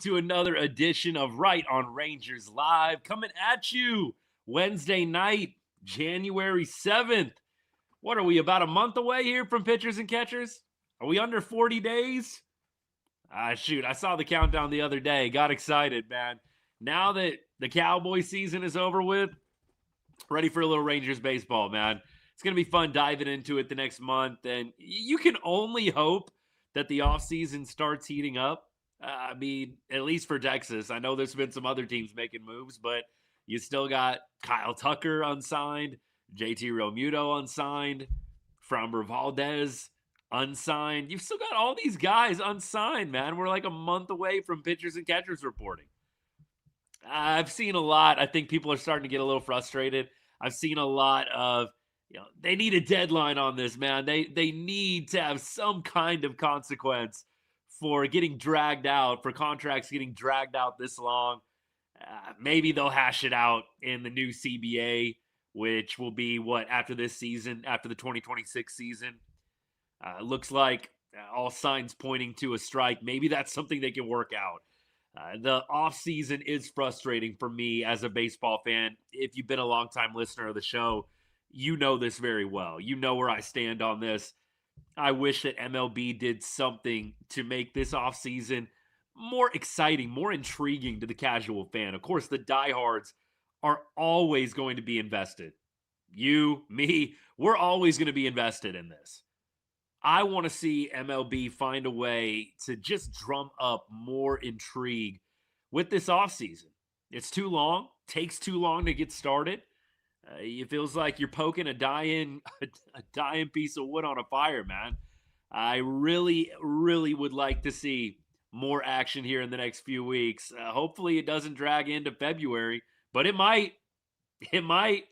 to another edition of Right on Rangers Live, coming at you Wednesday night, January 7th. What are we, about a month away here from pitchers and catchers? Are we under 40 days? Shoot, I saw the countdown the other day. Got excited, man. Now that the Cowboy season is over with, ready for a little Rangers baseball, man. It's going to be fun diving into it the next month. And you can only hope that the offseason starts heating up. I mean, at least for Texas. I know there's been some other teams making moves, but you still got Kyle Tucker unsigned, JT Realmuto unsigned, Framber Valdez unsigned. You've still got all these guys unsigned, man. We're like a month away from pitchers and catchers reporting. I've seen a lot. I think people are starting to get a little frustrated. I've seen a lot of, they need a deadline on this, man. They need to have some kind of consequence for getting dragged out, for contracts getting dragged out this long. Maybe they'll hash it out in the new CBA, which will be after this season, after the 2026 season. Looks like all signs pointing to a strike. Maybe that's something they can work out. The offseason is frustrating for me as a baseball fan. If you've been a longtime listener of the show, you know this very well. You know where I stand on this. I wish that MLB did something to make this offseason more exciting, more intriguing to the casual fan. Of course, the diehards are always going to be invested. You, me, we're always going to be invested in this. I want to see MLB find a way to just drum up more intrigue with this offseason. It's too long, takes too long to get started. It feels like you're poking a dying piece of wood on a fire, man. I really, really would like to see more action here in the next few weeks. Hopefully it doesn't drag into February, but it might. It might.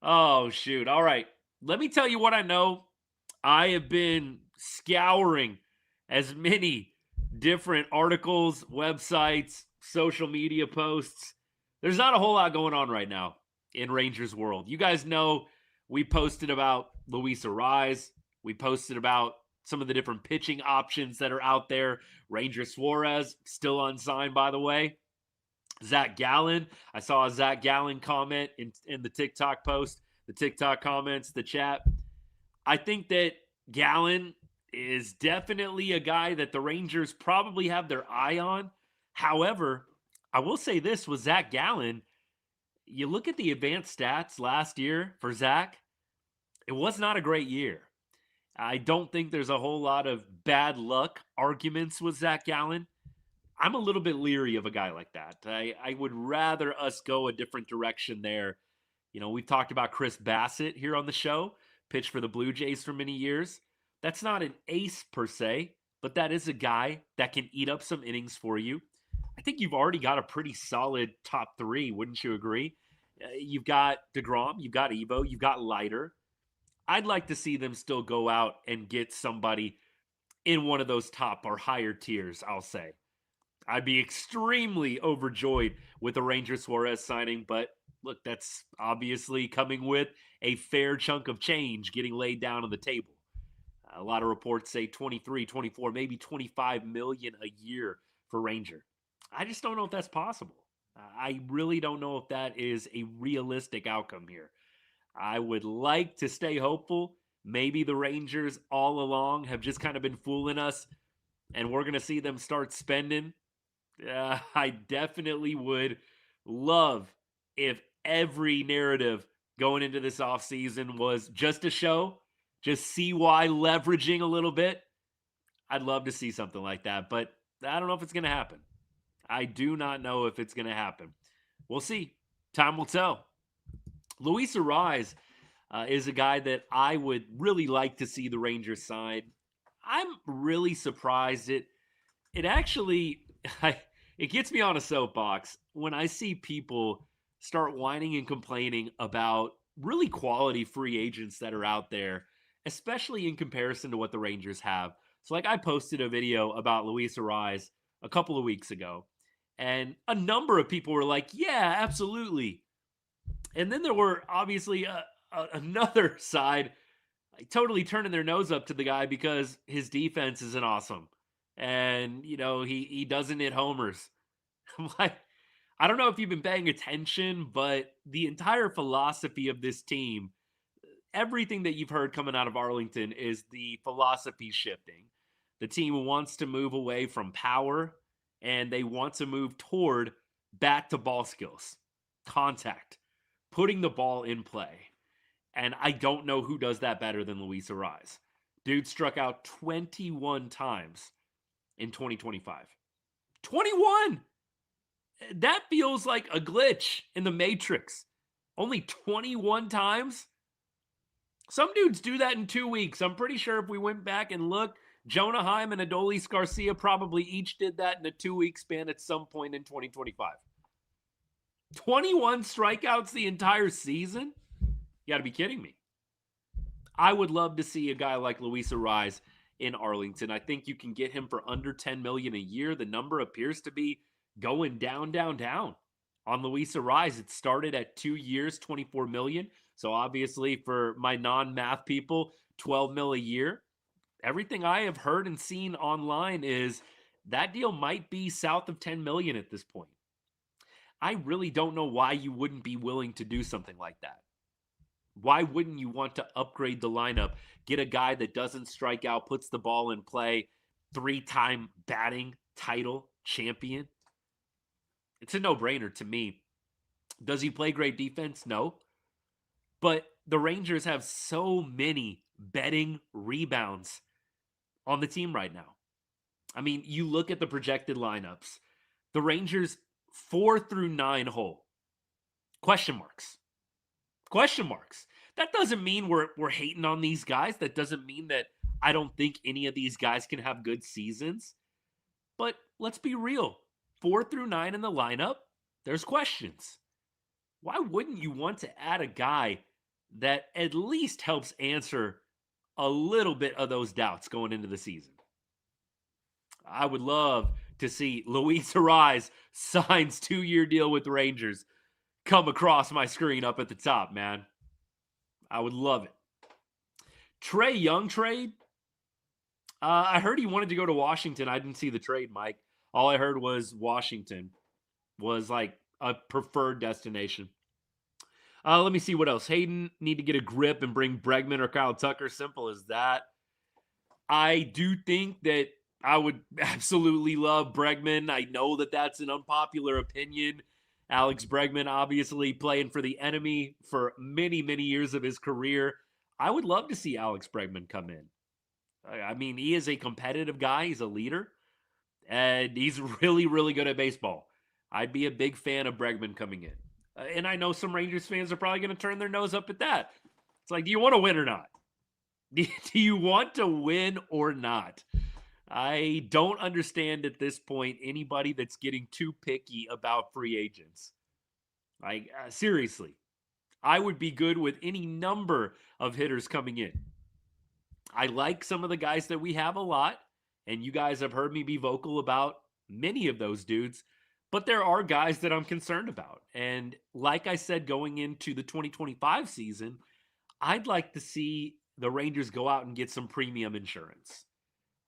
Oh, shoot. All right. Let me tell you what I know. I have been scouring as many different articles, websites, social media posts. There's not a whole lot going on right now in Rangers world. You guys know we posted about Luis Arraez. We posted about some of the different pitching options that are out there. Ranger Suarez, still unsigned, by the way. Zach Gallen. I saw a Zach Gallen comment in the TikTok post, the TikTok comments, the chat. I think that Gallen is definitely a guy that the Rangers probably have their eye on. However, I will say this with Zach Gallen, you look at the advanced stats last year for Zach, it was not a great year. I don't think there's a whole lot of bad luck arguments with Zach Gallen. I'm a little bit leery of a guy like that. I would rather us go a different direction there. We've talked about Chris Bassett here on the show, pitched for the Blue Jays for many years. That's not an ace per se, but that is a guy that can eat up some innings for you. I think you've already got a pretty solid top three, wouldn't you agree? You've got DeGrom, you've got Evo, you've got Leiter. I'd like to see them still go out and get somebody in one of those top or higher tiers, I'll say. I'd be extremely overjoyed with the Ranger Suarez signing, but look, that's obviously coming with a fair chunk of change getting laid down on the table. A lot of reports say 23, 24, maybe 25 million a year for Ranger. I just don't know if that's possible. I really don't know if that is a realistic outcome here. I would like to stay hopeful. Maybe the Rangers all along have just kind of been fooling us, and we're going to see them start spending. I definitely would love if every narrative going into this offseason was just a show, just CY leveraging a little bit. I'd love to see something like that, but I don't know if it's going to happen. I do not know if it's going to happen. We'll see. Time will tell. Luis Arraez is a guy that I would really like to see the Rangers sign. I'm really surprised it actually it gets me on a soapbox when I see people start whining and complaining about really quality free agents that are out there, especially in comparison to what the Rangers have. So I posted a video about Luis Arraez a couple of weeks ago, and a number of people were like, yeah, absolutely. And then there were obviously another side totally turning their nose up to the guy because his defense isn't awesome. and, he doesn't hit homers. I'm like, I don't know if you've been paying attention, but the entire philosophy of this team, everything that you've heard coming out of Arlington is the philosophy shifting. The team wants to move away from power and they want to move toward bat to ball skills, contact, putting the ball in play. And I don't know who does that better than Luis Arraez. Dude struck out 21 times in 2025. 21! That feels like a glitch in the Matrix. Only 21 times? Some dudes do that in 2 weeks. I'm pretty sure if we went back and looked, Jonah Heim and Adolis Garcia probably each did that in a 2-week span at some point in 2025. 21 strikeouts the entire season? You got to be kidding me. I would love to see a guy like Luis Arraez in Arlington. I think you can get him for under $10 million a year. The number appears to be going down, down, down. On Luis Arraez, it started at 2 years, $24 million. So obviously for my non-math people, $12 million a year. Everything I have heard and seen online is that deal might be south of $10 million at this point. I really don't know why you wouldn't be willing to do something like that. Why wouldn't you want to upgrade the lineup, get a guy that doesn't strike out, puts the ball in play, 3-time batting title champion? It's a no-brainer to me. Does he play great defense? No. But the Rangers have so many betting rebounds on the team right now. I mean, you look at the projected lineups. The Rangers 4 through 9 hole. Question marks. Question marks. That doesn't mean we're hating on these guys. That doesn't mean that I don't think any of these guys can have good seasons. But let's be real. 4 through 9 in the lineup, there's questions. Why wouldn't you want to add a guy that at least helps answer a little bit of those doubts going into the season? I would love to see Luis Arraez signs 2-year deal with the Rangers come across my screen up at the top, man. I would love it. Trae Young trade. I heard he wanted to go to Washington. I didn't see the trade, Mike. All I heard was Washington was like a preferred destination. Let me see what else. Hayden need to get a grip and bring Bregman or Kyle Tucker. Simple as that. I do think that I would absolutely love Bregman. I know that that's an unpopular opinion. Alex Bregman obviously playing for the enemy for many, many years of his career. I would love to see Alex Bregman come in. I mean, he is a competitive guy. He's a leader. And he's really, really good at baseball. I'd be a big fan of Bregman coming in. And I know some Rangers fans are probably going to turn their nose up at that. It's like, do you want to win or not? Do you want to win or not? I don't understand at this point anybody that's getting too picky about free agents. Like, seriously, I would be good with any number of hitters coming in. I like some of the guys that we have a lot, and you guys have heard me be vocal about many of those dudes, but there are guys that I'm concerned about. And like I said, going into the 2025 season, I'd like to see the Rangers go out and get some premium insurance.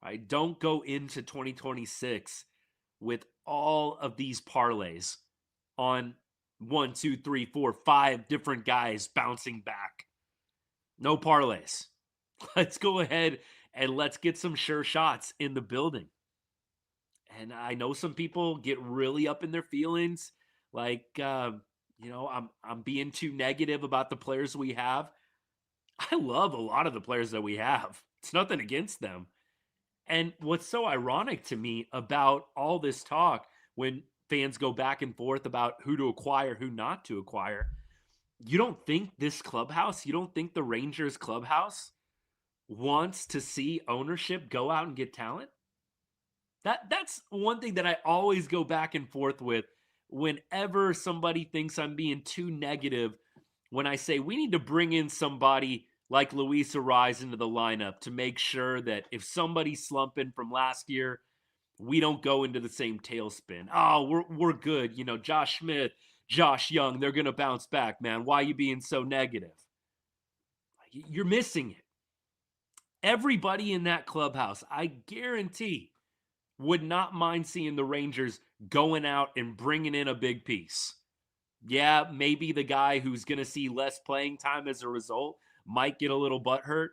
Right? Don't go into 2026 with all of these parlays on 1, 2, 3, 4, 5 different guys bouncing back. No parlays. Let's go ahead and let's get some sure shots in the building. And I know some people get really up in their feelings, like I'm being too negative about the players we have. I love a lot of the players that we have. It's nothing against them. And what's so ironic to me about all this talk when fans go back and forth about who to acquire, who not to acquire, you don't think this clubhouse, you don't think the Rangers clubhouse wants to see ownership go out and get talent? That's one thing that I always go back and forth with whenever somebody thinks I'm being too negative when I say we need to bring in somebody like Luis Arraez into the lineup to make sure that if somebody's slumping from last year, we don't go into the same tailspin. Oh, we're good. You know, Josh Smith, Josh Young, they're going to bounce back, man. Why are you being so negative? You're missing it. Everybody in that clubhouse, I guarantee, would not mind seeing the Rangers going out and bringing in a big piece. Yeah, maybe the guy who's going to see less playing time as a result might get a little butthurt.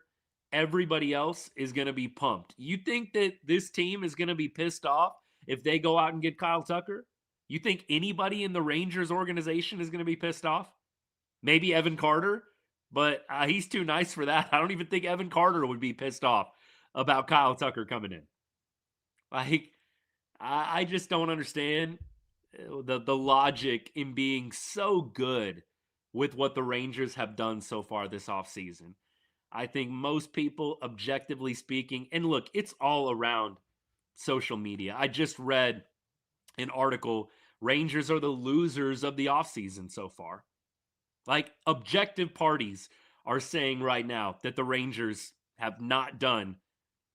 Everybody else is going to be pumped. You think that this team is going to be pissed off if they go out and get Kyle Tucker? You think anybody in the Rangers organization is going to be pissed off? Maybe Evan Carter, but he's too nice for that. I don't even think Evan Carter would be pissed off about Kyle Tucker coming in. Like, I just don't understand the logic in being so good with what the Rangers have done so far this offseason. I think most people, objectively speaking, and look, it's all around social media. I just read an article, Rangers are the losers of the offseason so far. Like, objective parties are saying right now that the Rangers have not done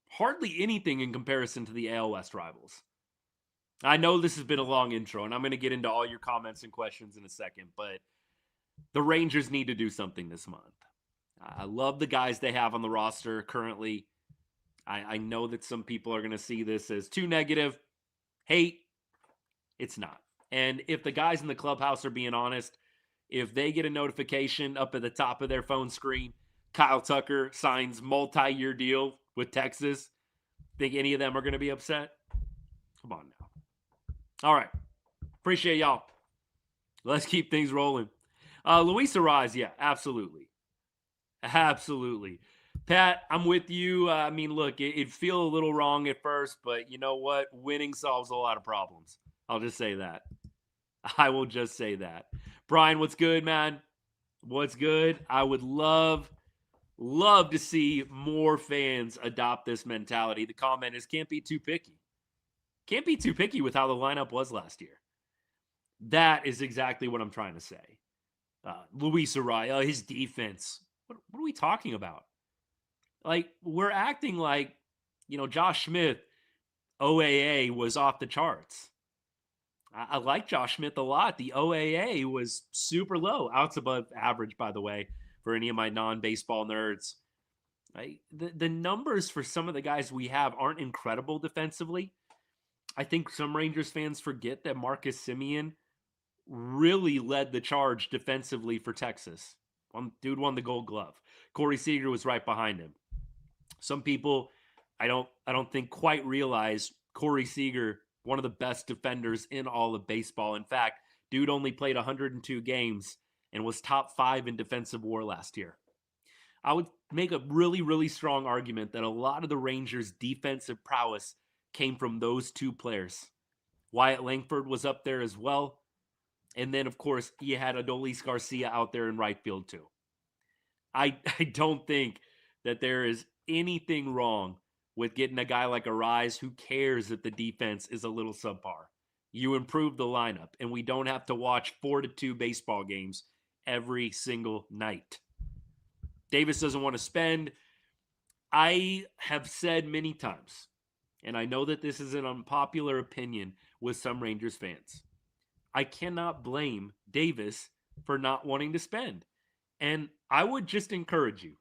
hardly anything in comparison to the AL West rivals. I know this has been a long intro, and I'm going to get into all your comments and questions in a second, but the Rangers need to do something this month. I love the guys they have on the roster currently. I know that some people are going to see this as too negative. Hate, it's not. And if the guys in the clubhouse are being honest, if they get a notification up at the top of their phone screen, Kyle Tucker signs multi-year deal with Texas, think any of them are going to be upset? Come on now. All right. Appreciate y'all. Let's keep things rolling. Luis Arise, yeah, absolutely. Absolutely. Pat, I'm with you. I mean, look, it'd feel a little wrong at first, but you know what? Winning solves a lot of problems. I'll just say that. I will just say that. Brian, what's good, man? What's good? I would love to see more fans adopt this mentality. The comment is, can't be too picky. Can't be too picky with how the lineup was last year. That is exactly what I'm trying to say. Luis Araya, his defense. What are we talking about? Like, we're acting like, Josh Smith, OAA was off the charts. I like Josh Smith a lot. The OAA was super low. Outs above average, by the way, for any of my non-baseball nerds. Right? The numbers for some of the guys we have aren't incredible defensively. I think some Rangers fans forget that Marcus Semien really led the charge defensively for Texas. Dude won the Gold Glove. Corey Seager was right behind him. Some people, I don't think quite realize Corey Seager, one of the best defenders in all of baseball. In fact, dude only played 102 games and was top 5 in defensive WAR last year. I would make a really, really strong argument that a lot of the Rangers' defensive prowess came from those two players. Wyatt Langford was up there as well. And then, of course, you had Adolis Garcia out there in right field too. I don't think that there is anything wrong with getting a guy like Arise who cares if the defense is a little subpar. You improve the lineup, and we don't have to watch 4-2 baseball games every single night. Davis doesn't want to spend. I have said many times, and I know that this is an unpopular opinion with some Rangers fans, I cannot blame Davis for not wanting to spend. And I would just encourage you,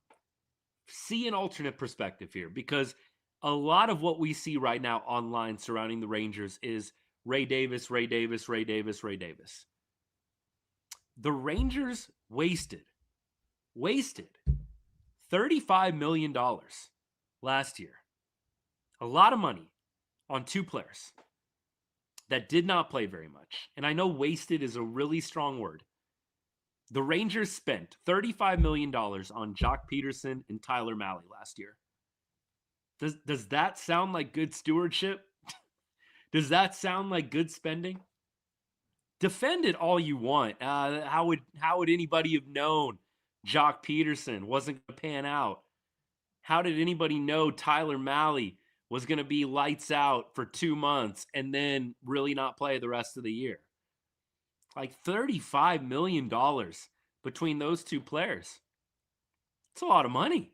see an alternate perspective here, because a lot of what we see right now online surrounding the Rangers is Ray Davis, Ray Davis, Ray Davis, Ray Davis. The Rangers wasted $35 million last year. A lot of money on two players that did not play very much. And I know wasted is a really strong word. The Rangers spent $35 million on Jock Peterson and Tyler Mahle last year. Does that sound like good stewardship? Does that sound like good spending? Defend it all you want. How would anybody have known Jock Peterson wasn't going to pan out? How did anybody know Tyler Mahle was going to be lights out for 2 months and then really not play the rest of the year? Like $35 million between those two players. It's a lot of money.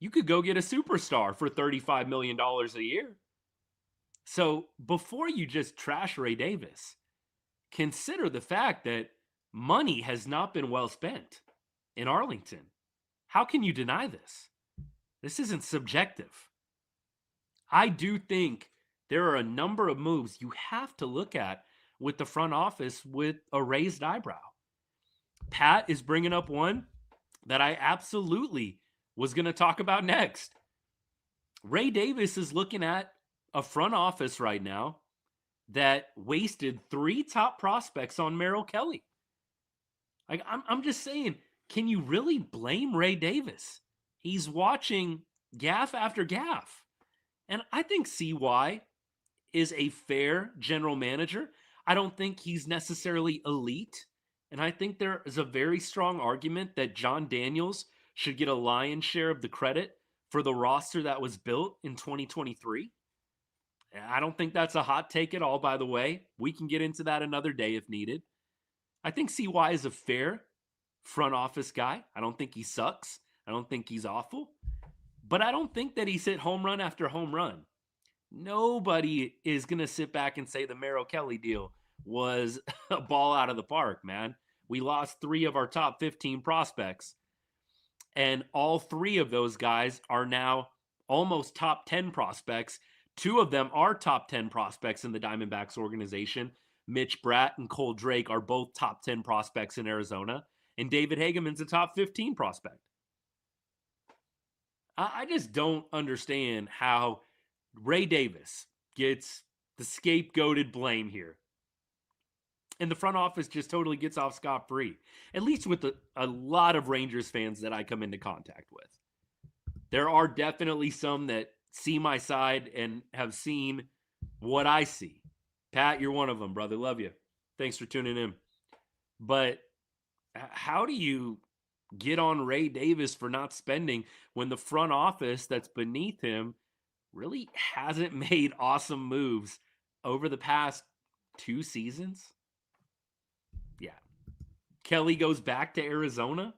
You could go get a superstar for $35 million a year. So before you just trash Ray Davis, consider the fact that money has not been well spent in Arlington. How can you deny this? This isn't subjective. I do think there are a number of moves you have to look at with the front office with a raised eyebrow. Pat is bringing up one that I absolutely was going to talk about next. Ray Davis is looking at a front office right now that wasted 3 top prospects on Merrill Kelly. Like, I'm just saying, can you really blame Ray Davis? He's watching gaff after gaff. And I think CY is a fair general manager. I don't think he's necessarily elite. And I think there is a very strong argument that John Daniels should get a lion's share of the credit for the roster that was built in 2023. I don't think that's a hot take at all, by the way. We can get into that another day if needed. I think CY is a fair front office guy. I don't think he sucks. I don't think he's awful. But I don't think that he's hit home run after home run. Nobody is going to sit back and say the Merrill Kelly deal was a ball out of the park, man. We lost 3 of our top 15 prospects. And all 3 of those guys are now almost top 10 prospects. 2 of them are top 10 prospects in the Diamondbacks organization. Mitch Bratt and Cole Drake are both top 10 prospects in Arizona. And David Hageman's a top 15 prospect. I just don't understand how Ray Davis gets the scapegoated blame here. And the front office just totally gets off scot-free. At least with a lot of Rangers fans that I come into contact with. There are definitely some that see my side and have seen what I see. Pat, you're one of them, brother. Love you. Thanks for tuning in. But how do you get on Ray Davis for not spending when the front office that's beneath him really hasn't made awesome moves over the past 2 seasons? Yeah. Kelly goes back to Arizona.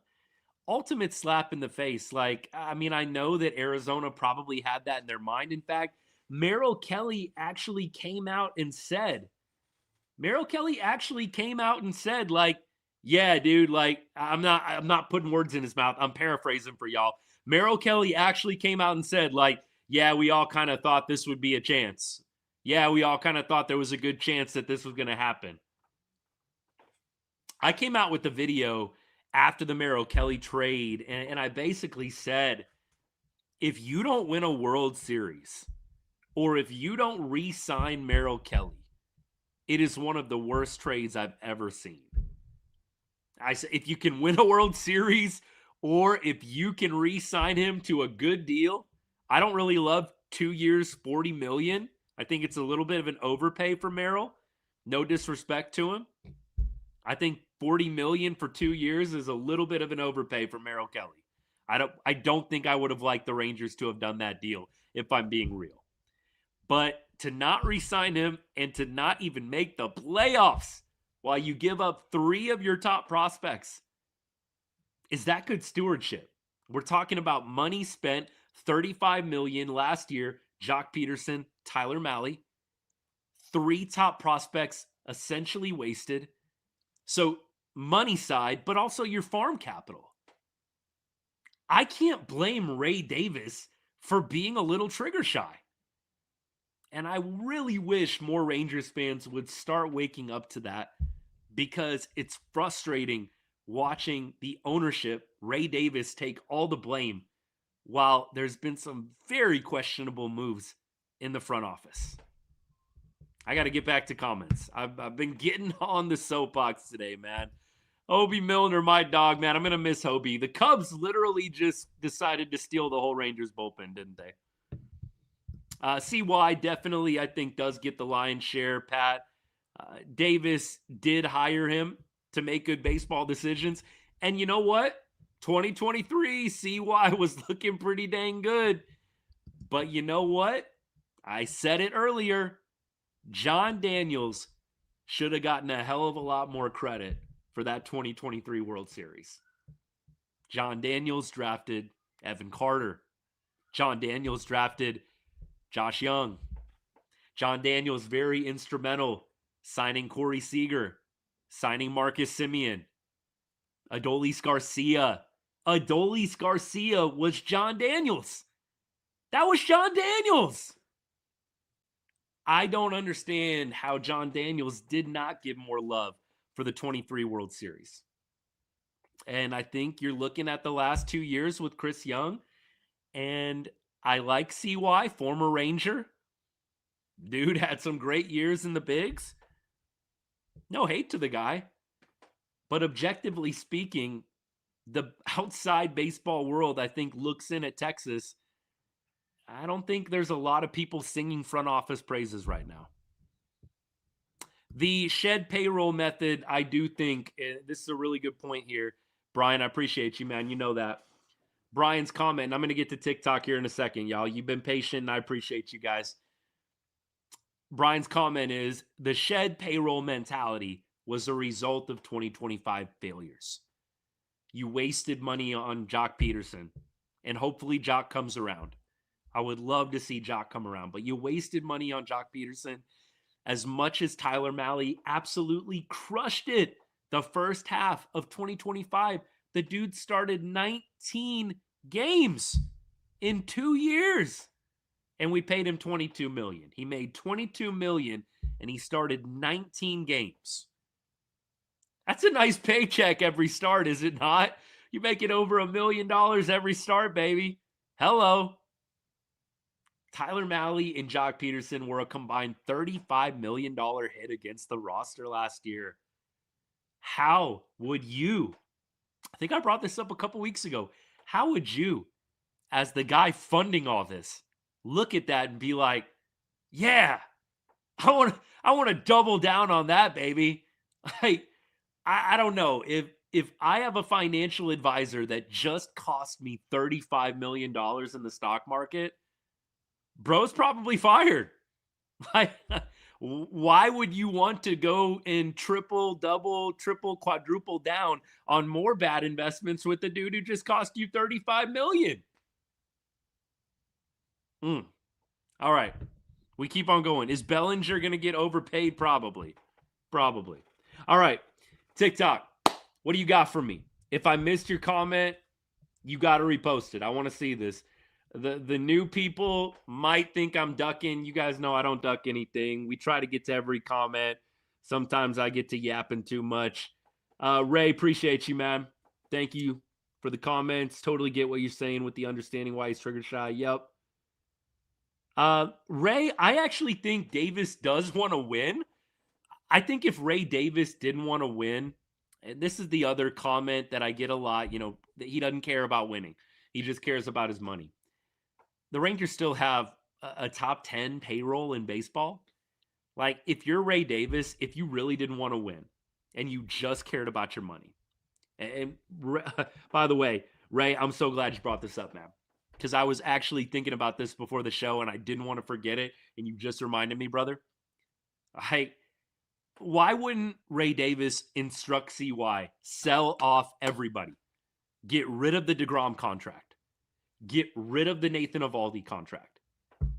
Ultimate slap in the face. Like, I mean, I know that Arizona probably had that in their mind. In fact, Merrill Kelly actually came out and said, like, yeah, dude, like, I'm not putting words in his mouth. I'm paraphrasing for y'all. Merrill Kelly actually came out and said, like, yeah, we all kind of thought this would be a chance. Yeah, we all kind of thought there was a good chance that this was going to happen. I came out with the video after the Merrill Kelly trade, and I basically said, if you don't win a World Series, or if you don't re-sign Merrill Kelly, it is one of the worst trades I've ever seen. I said, if you can win a World Series, or if you can re-sign him to a good deal, I don't really love 2 years, $40 million. I think it's a little bit of an overpay for Merrill. No disrespect to him. I think $40 million for 2 years is a little bit of an overpay for Merrill Kelly. I don't think I would have liked the Rangers to have done that deal, if I'm being real. But to not re-sign him and to not even make the playoffs while you give up 3 of your top prospects, is that good stewardship? We're talking about money spent, $35 million last year, Jock Peterson, Tyler Mahle. 3 top prospects essentially wasted. So money side, but also your farm capital. I can't blame Ray Davis for being a little trigger shy. And I really wish more Rangers fans would start waking up to that, because it's frustrating watching the ownership, Ray Davis, take all the blame while there's been some very questionable moves in the front office. I got to get back to comments. I've been getting on the soapbox today, man. Hobie Milner, my dog, man. I'm going to miss Hobie. The Cubs literally just decided to steal the whole Rangers bullpen, didn't they? CY definitely, I think, does get the lion's share, Pat. Davis did hire him to make good baseball decisions. And you know what? 2023, CY was looking pretty dang good. But you know what? I said it earlier. John Daniels should have gotten a hell of a lot more credit for that 2023 World Series. John Daniels drafted Evan Carter. John Daniels drafted Josh Young. John Daniels very instrumental signing Corey Seager, signing Marcus Semien, Adolis Garcia. Adolis Garcia was John Daniels. That was John Daniels. I don't understand how John Daniels did not get more love for the 23 World Series. And I think you're looking at the last 2 years with Chris Young. And I like CY, former Ranger. Dude had some great years in the bigs. No hate to the guy. But objectively speaking, the outside baseball world, I think, looks in at Texas. I don't think there's a lot of people singing front office praises right now. The shed payroll method, I do think, this is a really good point here. Brian, I appreciate you, man. You know that. Brian's comment, and I'm going to get to TikTok here in a second, y'all. You've been patient, and I appreciate you guys. Brian's comment is, the shed payroll mentality was a result of 2025 failures. You wasted money on Jock Peterson, and hopefully Jock comes around. I would love to see Jock come around, but you wasted money on Jock Peterson as much as Tyler Mahle absolutely crushed it the first half of 2025. The dude started 19 games in 2 years, and we paid him $22 million. He made $22 million, and he started 19 games. That's a nice paycheck every start, is it not? You make it over $1 million every start, baby. Hello. Tyler Mahle and Jock Peterson were a combined $35 million hit against the roster last year. How would you, I think I brought this up a couple weeks ago, how would you, as the guy funding all this, look at that and be like, yeah, I want to double down on that, baby. I don't know. If I have a financial advisor that just cost me $35 million in the stock market, bro's probably fired. Like, why would you want to go and triple, double, triple, quadruple down on more bad investments with the dude who just cost you $35 million? All right. We keep on going. Is Bellinger going to get overpaid? Probably. All right. TikTok, what do you got for me? If I missed your comment, you got to repost it. I want to see this. The new people might think I'm ducking. You guys know I don't duck anything. We try to get to every comment. Sometimes I get to yapping too much. Ray, appreciate you, man. Thank you for the comments. Totally get what you're saying with the understanding why he's trigger shy. Yep. Ray, I actually think Davis does want to win. I think if Ray Davis didn't want to win, and this is the other comment that I get a lot, that he doesn't care about winning. He just cares about his money. The Rangers still have a top 10 payroll in baseball. Like, if you're Ray Davis, if you really didn't want to win and you just cared about your money. And by the way, Ray, I'm so glad you brought this up, man, because I was actually thinking about this before the show and I didn't want to forget it. And you just reminded me, brother. Why wouldn't Ray Davis instruct CY, sell off everybody, get rid of the DeGrom contract, get rid of the Nathan Eovaldi contract,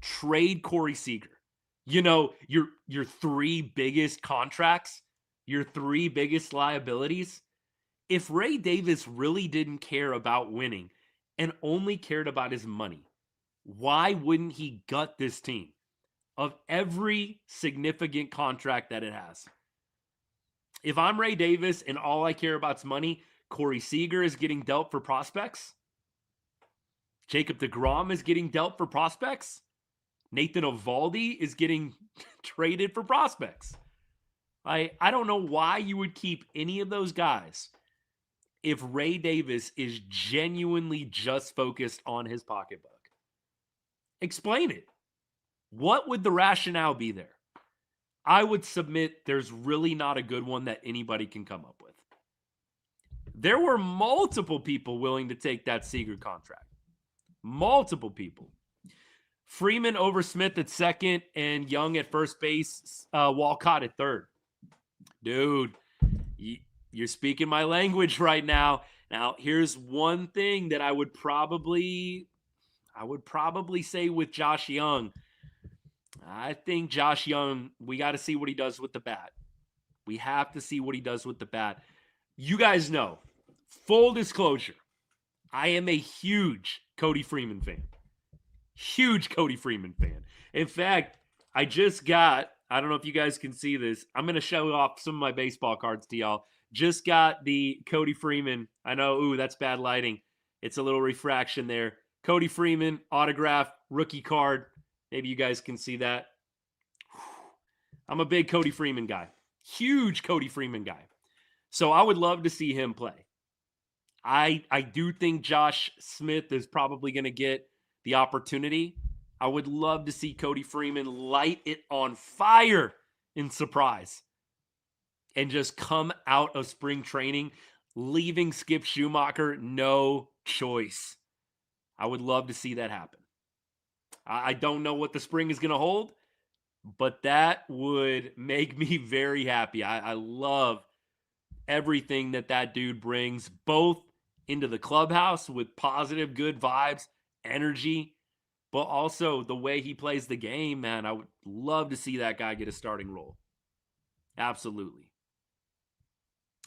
trade Corey Seager? Your three biggest contracts, your three biggest liabilities. If Ray Davis really didn't care about winning and only cared about his money, why wouldn't he gut this team of every significant contract that it has? If I'm Ray Davis and all I care about is money, Corey Seager is getting dealt for prospects. Jacob deGrom is getting dealt for prospects. Nathan Eovaldi is getting traded for prospects. I don't know why you would keep any of those guys if Ray Davis is genuinely just focused on his pocketbook. Explain it. What would the rationale be there? I would submit there's really not a good one that anybody can come up with. There were multiple people willing to take that Seager contract. Multiple people. Freeman over Smith at second and Young at first base, Walcott at third. Dude, you're speaking my language right now. Now, here's one thing that I would probably say with Josh Young. I think Josh Young, we got to see what he does with the bat. We have to see what he does with the bat. You guys know, full disclosure, I am a huge Cody Freeman fan. Huge Cody Freeman fan. In fact, I just got, I don't know if you guys can see this. I'm going to show off some of my baseball cards to y'all. Just got the Cody Freeman. I know, ooh, that's bad lighting. It's a little refraction there. Cody Freeman, autograph, rookie card. Maybe you guys can see that. I'm a big Cody Freeman guy. Huge Cody Freeman guy. So I would love to see him play. I do think Josh Smith is probably going to get the opportunity. I would love to see Cody Freeman light it on fire in surprise and just come out of spring training, leaving Skip Schumacher no choice. I would love to see that happen. I don't know what the spring is going to hold, but that would make me very happy. I love everything that dude brings, both into the clubhouse with positive, good vibes, energy, but also the way he plays the game, man. I would love to see that guy get a starting role. Absolutely.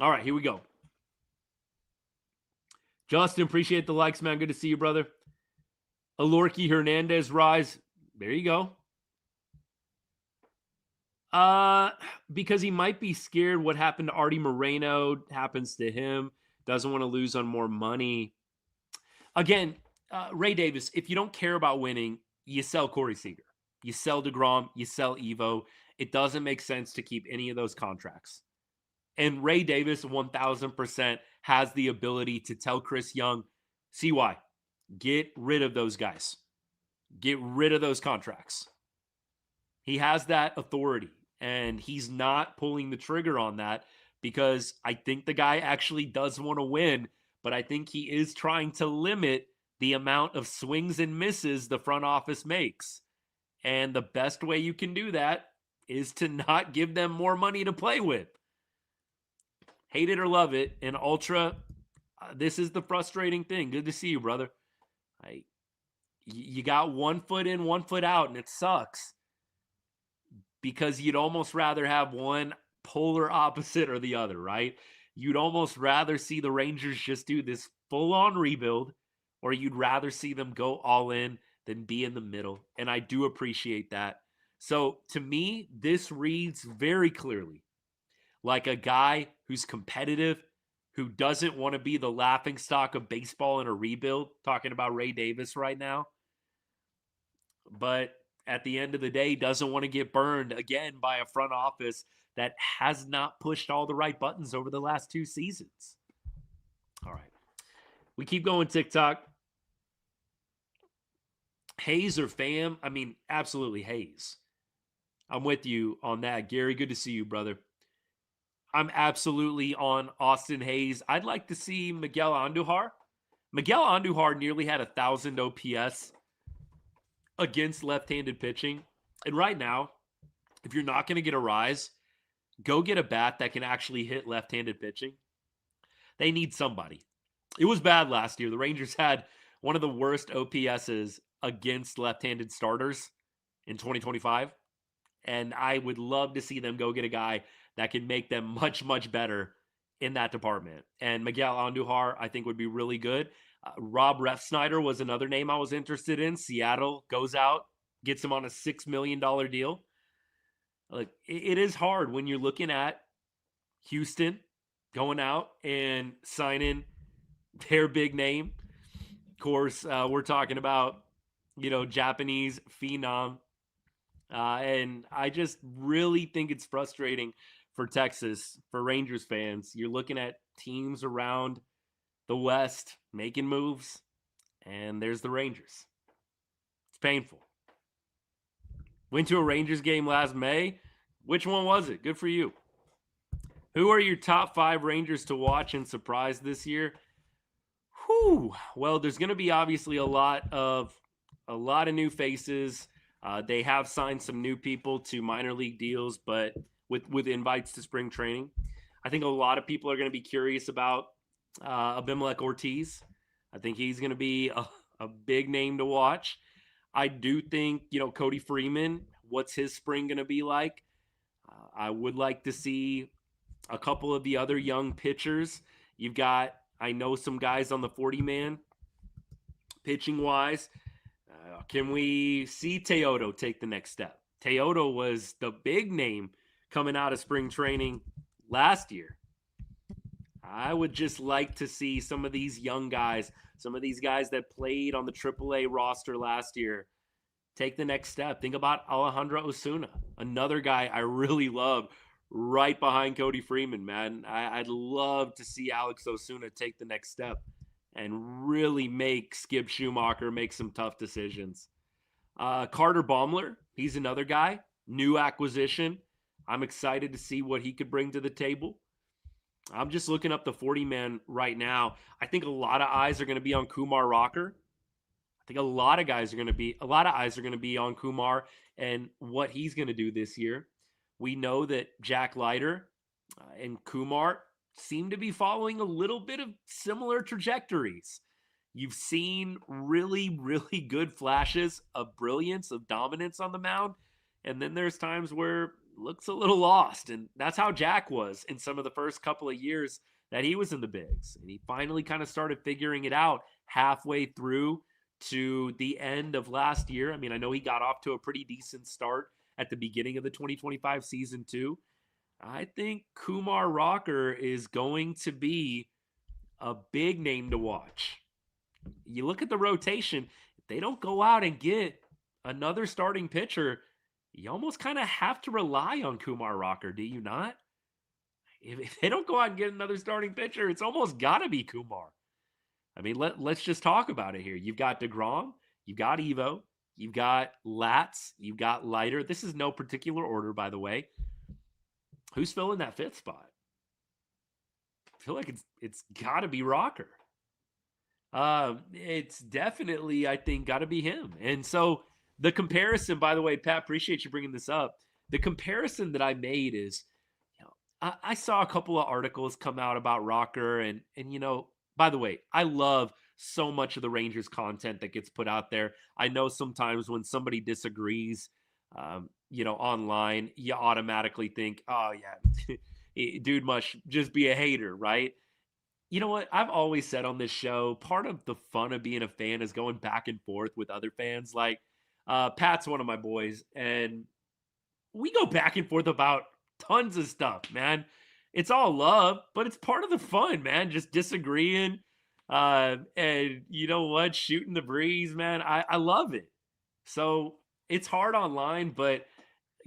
All right, here we go. Justin, appreciate the likes, man. Good to see you, brother. Alorki Hernandez rise. There you go. Because he might be scared what happened to Artie Moreno happens to him. Doesn't want to lose on more money. Again, Ray Davis, if you don't care about winning, you sell Corey Seager. You sell DeGrom. You sell Evo. It doesn't make sense to keep any of those contracts. And Ray Davis, 1,000%, has the ability to tell Chris Young, CY, get rid of those guys. Get rid of those contracts. He has that authority, and he's not pulling the trigger on that because I think the guy actually does want to win, but I think he is trying to limit the amount of swings and misses the front office makes. And the best way you can do that is to not give them more money to play with. Hate it or love it. And Ultra, this is the frustrating thing. Good to see you, brother. You got 1 foot in, 1 foot out, and it sucks. Because you'd almost rather have one polar opposite or the other, right? You'd almost rather see the Rangers just do this full-on rebuild, or you'd rather see them go all in than be in the middle. And I do appreciate that. So to me, this reads very clearly like a guy who's competitive, who doesn't want to be the laughingstock of baseball in a rebuild, talking about Ray Davis right now. But at the end of the day, doesn't want to get burned again by a front office that has not pushed all the right buttons over the last 2 seasons. All right. We keep going, TikTok. Hayes or Pham? I mean, absolutely Hayes. I'm with you on that. Gary, good to see you, brother. I'm absolutely on Austin Hayes. I'd like to see Miguel Andujar. Miguel Andujar nearly had 1,000 OPS against left-handed pitching. And right now, if you're not going to get a rise, go get a bat that can actually hit left-handed pitching. They need somebody. It was bad last year. The Rangers had one of the worst OPSs against left-handed starters in 2025. And I would love to see them go get a guy that can make them much, much better in that department. And Miguel Andujar, I think, would be really good. Rob Refsnyder was another name I was interested in. Seattle goes out, gets him on a $6 million deal. Look, it is hard when you're looking at Houston going out and signing their big name. Of course, we're talking about, Japanese phenom. And I just really think it's frustrating for Texas, for Rangers fans. You're looking at teams around the West making moves, and there's the Rangers. It's painful. Went to a Rangers game last May. Which one was it? Good for you. Who are your top 5 Rangers to watch and surprise this year? Well, there's going to be obviously a lot of new faces. They have signed some new people to minor league deals, but with invites to spring training. I think a lot of people are going to be curious about Abimelec Ortiz. I think he's going to be a big name to watch. I do think, Cody Freeman, what's his spring going to be like? I would like to see a couple of the other young pitchers. You've got, I know, some guys on the 40-man pitching-wise. Can we see Teodo take the next step? Teodo was the big name coming out of spring training last year. I would just like to see some of these young guys, some of these guys that played on the AAA roster last year, take the next step. Think about Alejandro Osuna, another guy I really love, right behind Cody Freeman, man. I'd love to see Alex Osuna take the next step and really make Skip Schumacher make some tough decisions. Carter Baumler, he's another guy, new acquisition. I'm excited to see what he could bring to the table. I'm just looking up the 40-man right now. I think a lot of eyes are going to be on Kumar Rocker. I think a lot of eyes are going to be on Kumar and what he's going to do this year. We know that Jack Leiter and Kumar seem to be following a little bit of similar trajectories. You've seen really, really good flashes of brilliance, of dominance on the mound. And then there's times where it looks a little lost. And that's how Jack was in some of the first couple of years that he was in the bigs. And he finally kind of started figuring it out halfway through to the end of last year. I mean, I know he got off to a pretty decent start at the beginning of the 2025 season too. I think Kumar Rocker is going to be a big name to watch. You look at the rotation, if they don't go out and get another starting pitcher, you almost kind of have to rely on Kumar Rocker, do you not? If they don't go out and get another starting pitcher, it's almost got to be Kumar. I mean, let's just talk about it here. You've got DeGrom, you've got Evo, you've got Latz, you've got Leiter. This is no particular order, by the way. Who's filling that fifth spot? I feel like it's got to be Rocker. It's definitely, I think, got to be him. And so the comparison, by the way, Pat, appreciate you bringing this up. The comparison that I made is, I saw a couple of articles come out about Rocker, and by the way, I love so much of the Rangers content that gets put out there. I know sometimes when somebody disagrees, online, you automatically think, oh yeah, dude must just be a hater, right? You know what? I've always said on this show, part of the fun of being a fan is going back and forth with other fans. Like, Pat's one of my boys, and we go back and forth about tons of stuff, man. It's all love, but it's part of the fun, man. Just disagreeing, and you know what? Shooting the breeze, man. I love it. So it's hard online, but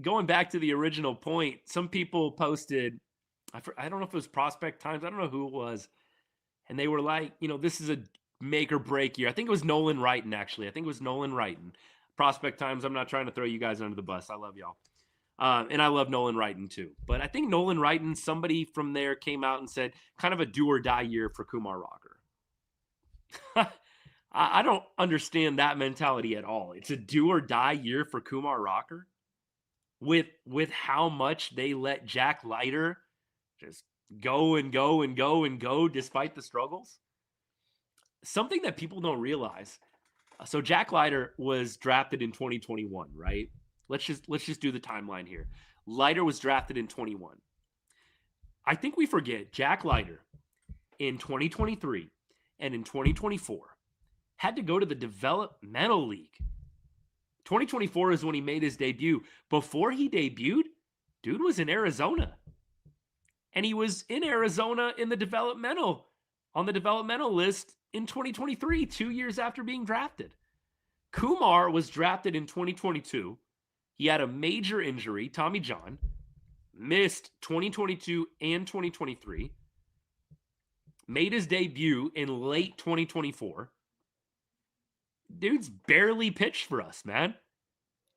going back to the original point, some people posted, I don't know if it was Prospect Times, I don't know who it was, and they were like, this is a make or break year. I think it was Nolan Wrighton, actually. Prospect Times, I'm not trying to throw you guys under the bus. I love y'all. And I love Nolan Wrighton too. But I think Nolan Wrighton, somebody from there came out and said kind of a do or die year for Kumar Rocker. I don't understand that mentality at all. It's a do or die year for Kumar Rocker with how much they let Jack Leiter just go and go and go and go despite the struggles. Something that people don't realize. So Jack Leiter was drafted in 2021, right? Let's just do the timeline here. Leiter was drafted in 21. I think we forget Jack Leiter in 2023 and in 2024 had to go to the developmental league. 2024 is when he made his debut. Before he debuted, dude was in Arizona. And he was in Arizona on the developmental list in 2023, 2 years after being drafted. Kumar was drafted in 2022. He had a major injury, Tommy John, missed 2022 and 2023, made his debut in late 2024. Dude's barely pitched for us, man.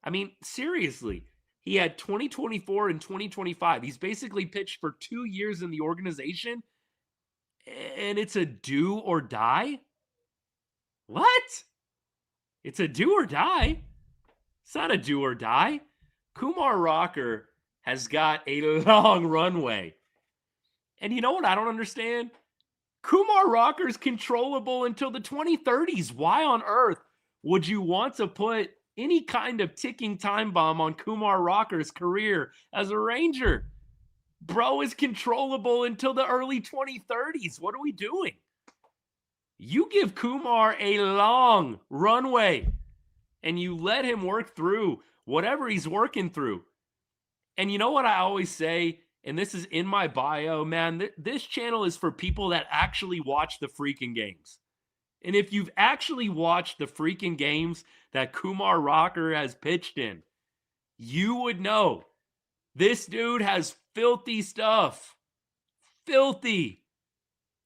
I mean, seriously, he had 2024 and 2025. He's basically pitched for 2 years in the organization, and it's a do or die? What? It's a do or die? It's not a do or die. Kumar Rocker has got a long runway. And you know what I don't understand? Kumar Rocker's controllable until the 2030s. Why on earth would you want to put any kind of ticking time bomb on Kumar Rocker's career as a Ranger? Bro is controllable until the early 2030s. What are we doing? You give Kumar a long runway and you let him work through whatever he's working through. And you know what I always say, and this is in my bio, man, this channel is for people that actually watch the freaking games. And if you've actually watched the freaking games that Kumar Rocker has pitched in, you would know this dude has filthy stuff. Filthy.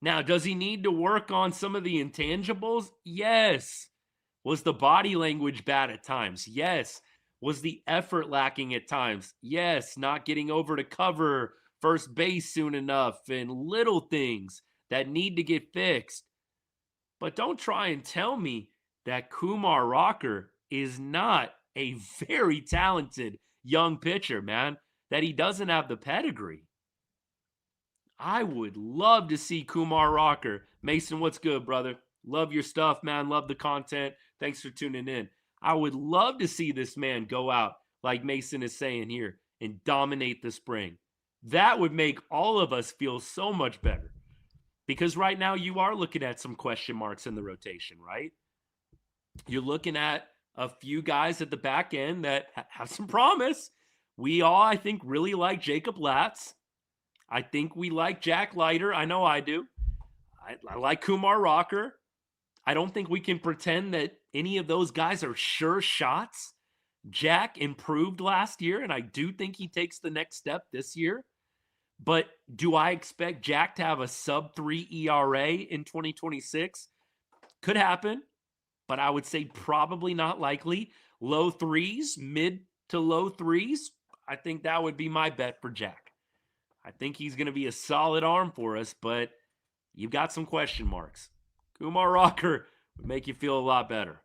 Now, does he need to work on some of the intangibles? Yes. Was the body language bad at times? Yes. Was the effort lacking at times? Yes. Not getting over to cover first base soon enough and little things that need to get fixed. But don't try and tell me that Kumar Rocker is not a very talented young pitcher, man, that he doesn't have the pedigree. I would love to see Kumar Rocker. Mason, what's good, brother? Love your stuff, man. Love the content. Thanks for tuning in. I would love to see this man go out, like Mason is saying here, and dominate the spring. That would make all of us feel so much better. Because right now you are looking at some question marks in the rotation, right? You're looking at a few guys at the back end that have some promise. We all, I think, really like Jacob Latz. I think we like Jack Leiter. I know I do. I like Kumar Rocker. I don't think we can pretend that any of those guys are sure shots. Jack improved last year, and I do think he takes the next step this year. But do I expect Jack to have a sub-3 ERA in 2026? Could happen, but I would say probably not likely. Low threes, mid to low threes. I think that would be my bet for Jack. I think he's going to be a solid arm for us, but you've got some question marks. Kumar Rocker would make you feel a lot better.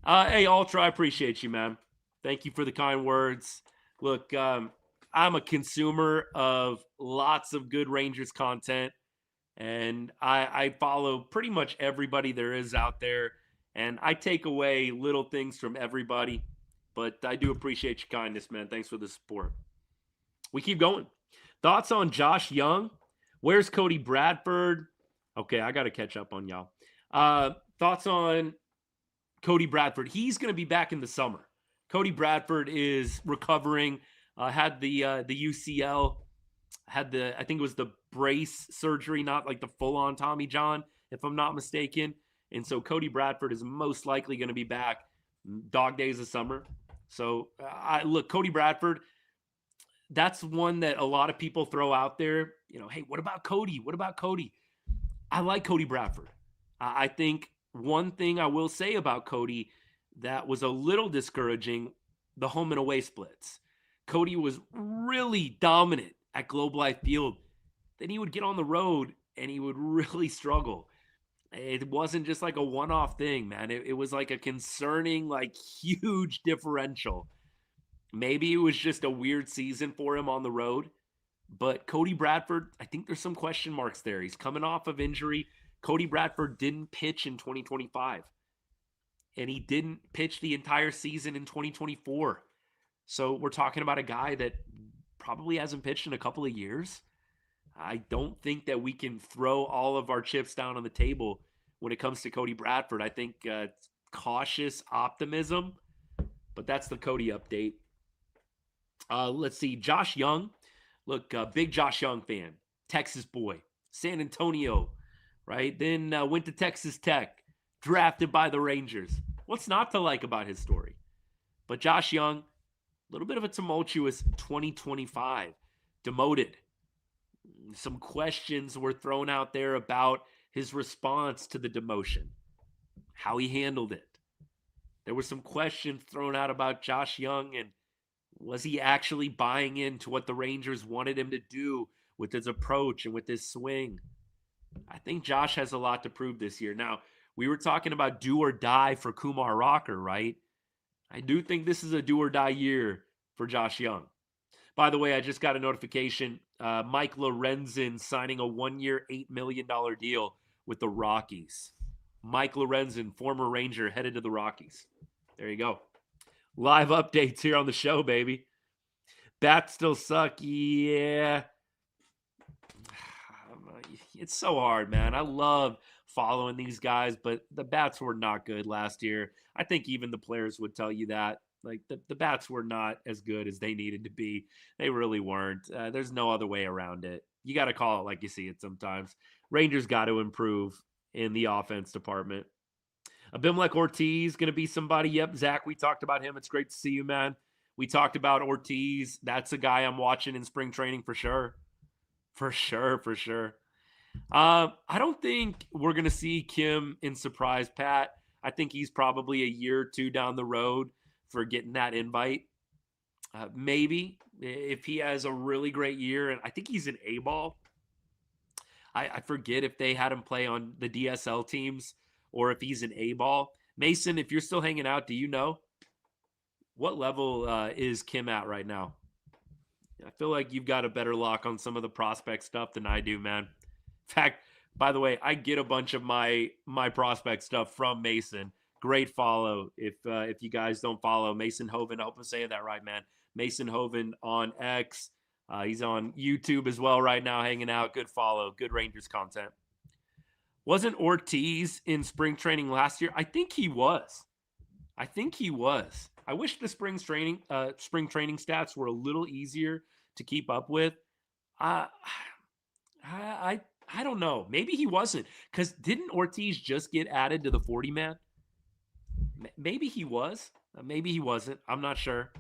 Hey, Ultra, I appreciate you, man. Thank you for the kind words. Look, I'm a consumer of lots of good Rangers content, and I follow pretty much everybody there is out there, and I take away little things from everybody, but I do appreciate your kindness, man. Thanks for the support. We keep going. Thoughts on Josh Young? Where's Cody Bradford? Okay, I got to catch up on y'all. Thoughts on Cody Bradford? He's going to be back in the summer. Cody Bradford is recovering. Had the UCL, I think it was the brace surgery, not like the full-on Tommy John, if I'm not mistaken. And so Cody Bradford is most likely going to be back dog days of summer. So look, Cody Bradford, that's one that a lot of people throw out there. You know, hey, what about Cody? What about Cody? I like Cody Bradford. I think one thing I will say about Cody that was a little discouraging, the home and away splits. Cody was really dominant at Globe Life Field. Then he would get on the road and he would really struggle. It wasn't just like a one-off thing, man. It was like a concerning, like huge differential. Maybe it was just a weird season for him on the road. But Cody Bradford, I think there's some question marks there. He's coming off of injury. Cody Bradford didn't pitch in 2025. And he didn't pitch the entire season in 2024. So we're talking about a guy that probably hasn't pitched in a couple of years. I don't think that we can throw all of our chips down on the table when it comes to Cody Bradford. I think cautious optimism, but that's the Cody update. Let's see. Josh Young. Look, big Josh Young fan. Texas boy. San Antonio, right? Then went to Texas Tech. Drafted by the Rangers. What's not to like about his story? But Josh Young, a little bit of a tumultuous 2025. Demoted. Some questions were thrown out there about his response to the demotion. How he handled it. There were some questions thrown out about Josh Young and was he actually buying into what the Rangers wanted him to do with his approach and with his swing? I think Josh has a lot to prove this year. Now, we were talking about do or die for Kumar Rocker, right? I do think this is a do or die year for Josh Young. By the way, I just got a notification. Mike Lorenzen signing a 1-year, $8 million deal with the Rockies. Mike Lorenzen, former Ranger, headed to the Rockies. There you go. Live updates here on the show, baby. Bats still suck. Yeah. It's so hard, man. I love following these guys, but the bats were not good last year. I think even the players would tell you that. Like the bats were not as good as they needed to be. They really weren't. There's no other way around it. You got to call it like you see it sometimes. Rangers got to improve in the offense department. Abimelec Ortiz going to be somebody. Yep, Zach, we talked about him. It's great to see you, man. We talked about Ortiz. That's a guy I'm watching in spring training for sure. For sure, for sure. I don't think we're going to see Kim in surprise, Pat. I think he's probably a year or two down the road for getting that invite. Maybe if he has a really great year, and I think he's an A-ball. I forget if they had him play on the DSL teams or if he's an A-ball. Mason, if you're still hanging out, do you know what level is Kim at right now? I feel like you've got a better lock on some of the prospect stuff than I do, man. In fact, by the way, I get a bunch of my prospect stuff from Mason. Great follow. If you guys don't follow Mason Hoven, I hope I'm saying that right, man. Mason Hoven on X. He's on YouTube as well right now, hanging out. Good follow. Good Rangers content. Wasn't Ortiz in spring training last year? I think he was. I wish the spring training stats were a little easier to keep up with. I don't know. Maybe he wasn't, because didn't Ortiz just get added to the 40-man? Maybe he was. Maybe he wasn't. I'm not sure.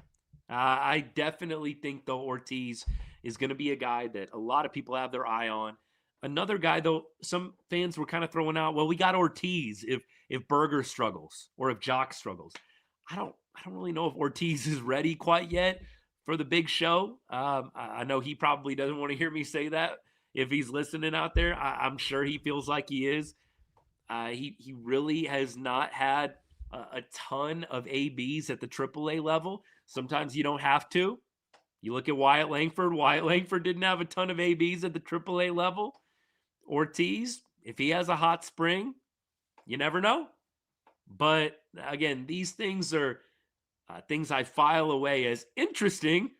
I definitely think, though, Ortiz is going to be a guy that a lot of people have their eye on. Another guy, though, some fans were kind of throwing out, well, we got Ortiz if Berger struggles or if Jock struggles. I don't really know if Ortiz is ready quite yet for the big show. I know he probably doesn't want to hear me say that if he's listening out there. I'm sure he feels like he is. He really has not had a ton of ABs at the AAA level. Sometimes you don't have to. You look at Wyatt Langford. Wyatt Langford didn't have a ton of ABs at the AAA level. Ortiz, if he has a hot spring, you never know. But again, these things are things I file away as interesting,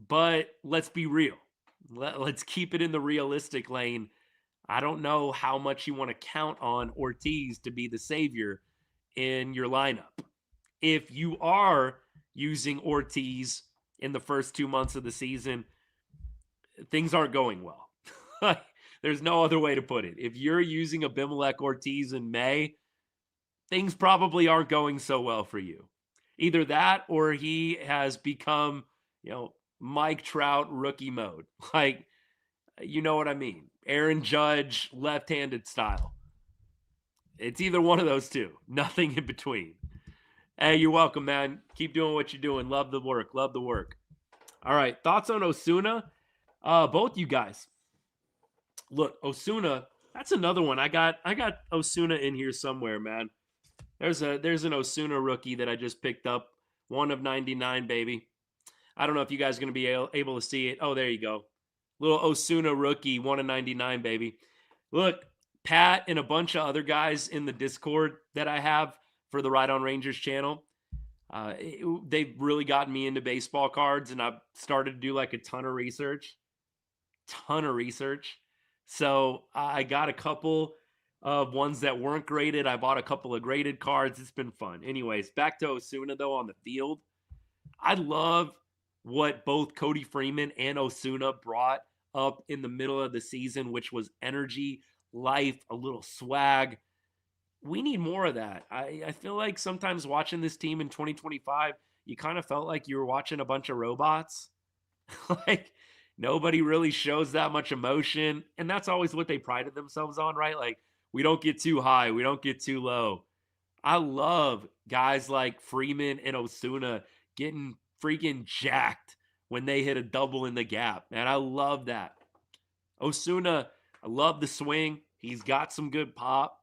but let's be real. Let's keep it in the realistic lane. I don't know how much you want to count on Ortiz to be the savior in your lineup. If you are using Ortiz in the first 2 months of the season, things aren't going well. There's no other way to put it. If you're using Abimelec Ortiz in May, things probably aren't going so well for you. Either that or he has become, Mike Trout rookie mode. Like, you know what I mean? Aaron Judge left-handed style. It's either one of those two. Nothing in between. Hey, you're welcome, man. Keep doing what you're doing. Love the work. Love the work. All right. Thoughts on Osuna? Both you guys. Look, Osuna, that's another one. I got Osuna in here somewhere, man. There's an Osuna rookie that I just picked up. 1 of 99, baby. I don't know if you guys are going to be able to see it. Oh, there you go. Little Osuna rookie, 1 of 99, baby. Look, Pat and a bunch of other guys in the Discord that I have for the Ride on Rangers channel, they've really gotten me into baseball cards, and I've started to do like a ton of research. So I got a couple of ones that weren't graded. I bought a couple of graded cards. It's been fun. Anyways, back to Osuna, though, on the field. I love what both Cody Freeman and Osuna brought up in the middle of the season, which was energy, life, a little swag. We need more of that. I feel like sometimes watching this team in 2025, you kind of felt like you were watching a bunch of robots. Like, nobody really shows that much emotion. And that's always what they prided themselves on, right? Like, we don't get too high. We don't get too low. I love guys like Freeman and Osuna getting freaking jacked when they hit a double in the gap. Man, I love that. Osuna, I love the swing. He's got some good pop.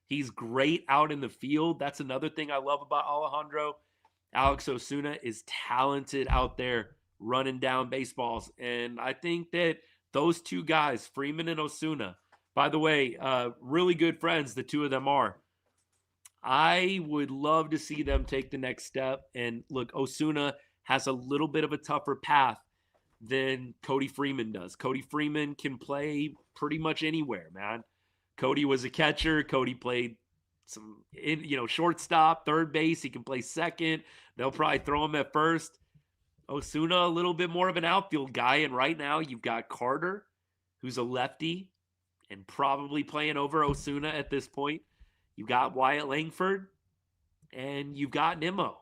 He's great out in the field. That's another thing I love about Alejandro. Alex Osuna is talented out there running down baseballs. And I think that those two guys, Freeman and Osuna, by the way, really good friends, the two of them are. I would love to see them take the next step. And look, Osuna has a little bit of a tougher path than Cody Freeman does. Cody Freeman can play pretty much anywhere, man. Cody was a catcher. Cody played shortstop, third base. He can play second. They'll probably throw him at first. Osuna, a little bit more of an outfield guy. And right now you've got Carter, who's a lefty and probably playing over Osuna at this point. You've got Wyatt Langford and you've got Nimmo.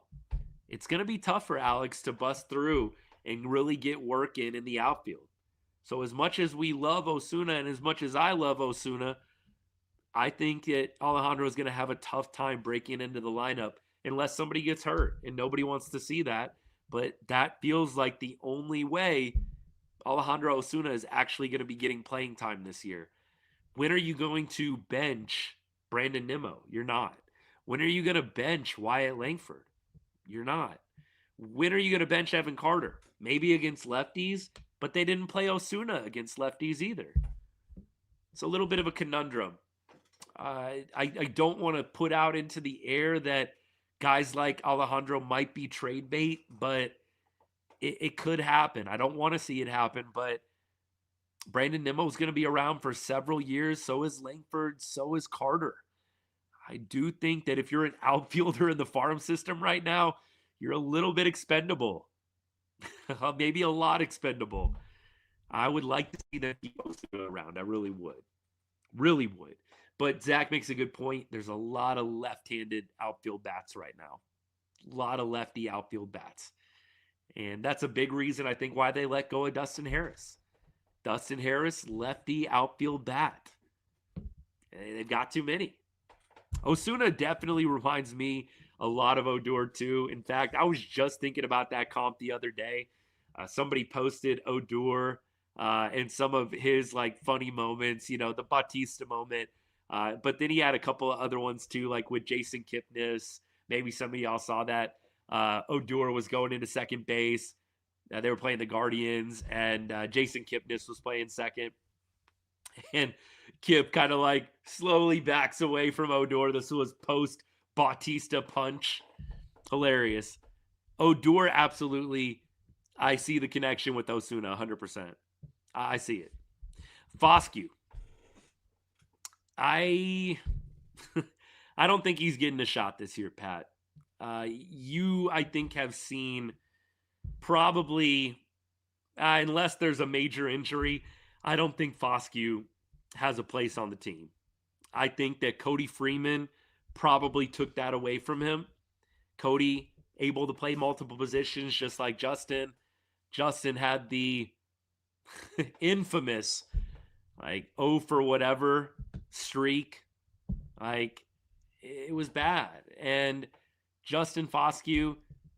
It's going to be tough for Alex to bust through and really get work in the outfield. So as much as we love Osuna and as much as I love Osuna, I think that Alejandro is going to have a tough time breaking into the lineup unless somebody gets hurt, and nobody wants to see that. But that feels like the only way Alejandro Osuna is actually going to be getting playing time this year. When are you going to bench Brandon Nimmo? You're not. When are you going to bench Wyatt Langford? You're not. When are you going to bench Evan Carter? Maybe against lefties, but they didn't play Osuna against lefties either. It's a little bit of a conundrum. I don't want to put out into the air that guys like Alejandro might be trade bait, but it could happen. I don't want to see it happen, but Brandon Nimmo is going to be around for several years. So is Langford. So is Carter. I do think that if you're an outfielder in the farm system right now, you're a little bit expendable. Maybe a lot expendable. I would like to see that he goes around. I really would. Really would. But Zach makes a good point. There's a lot of left-handed outfield bats right now. A lot of lefty outfield bats. And that's a big reason, I think, why they let go of Dustin Harris. Dustin Harris, lefty outfield bat. They've got too many. Osuna definitely reminds me a lot of Odor, too. In fact, I was just thinking about that comp the other day. Somebody posted Odor and some of his funny moments, the Bautista moment. But then he had a couple of other ones too, like with Jason Kipnis. Maybe some of y'all saw that. Odor was going into second base. They were playing the Guardians, and Jason Kipnis was playing second. And Kip kind of slowly backs away from Odor. This was post Bautista punch. Hilarious. Odor, absolutely. I see the connection with Osuna 100%. I see it. Foscue. I don't think he's getting a shot this year, Pat. You, I think, have seen probably, unless there's a major injury, I don't think Foscue has a place on the team. I think that Cody Freeman probably took that away from him. Cody able to play multiple positions just like Justin. Justin had the infamous 0 for whatever streak. It was bad. And Justin Foscue,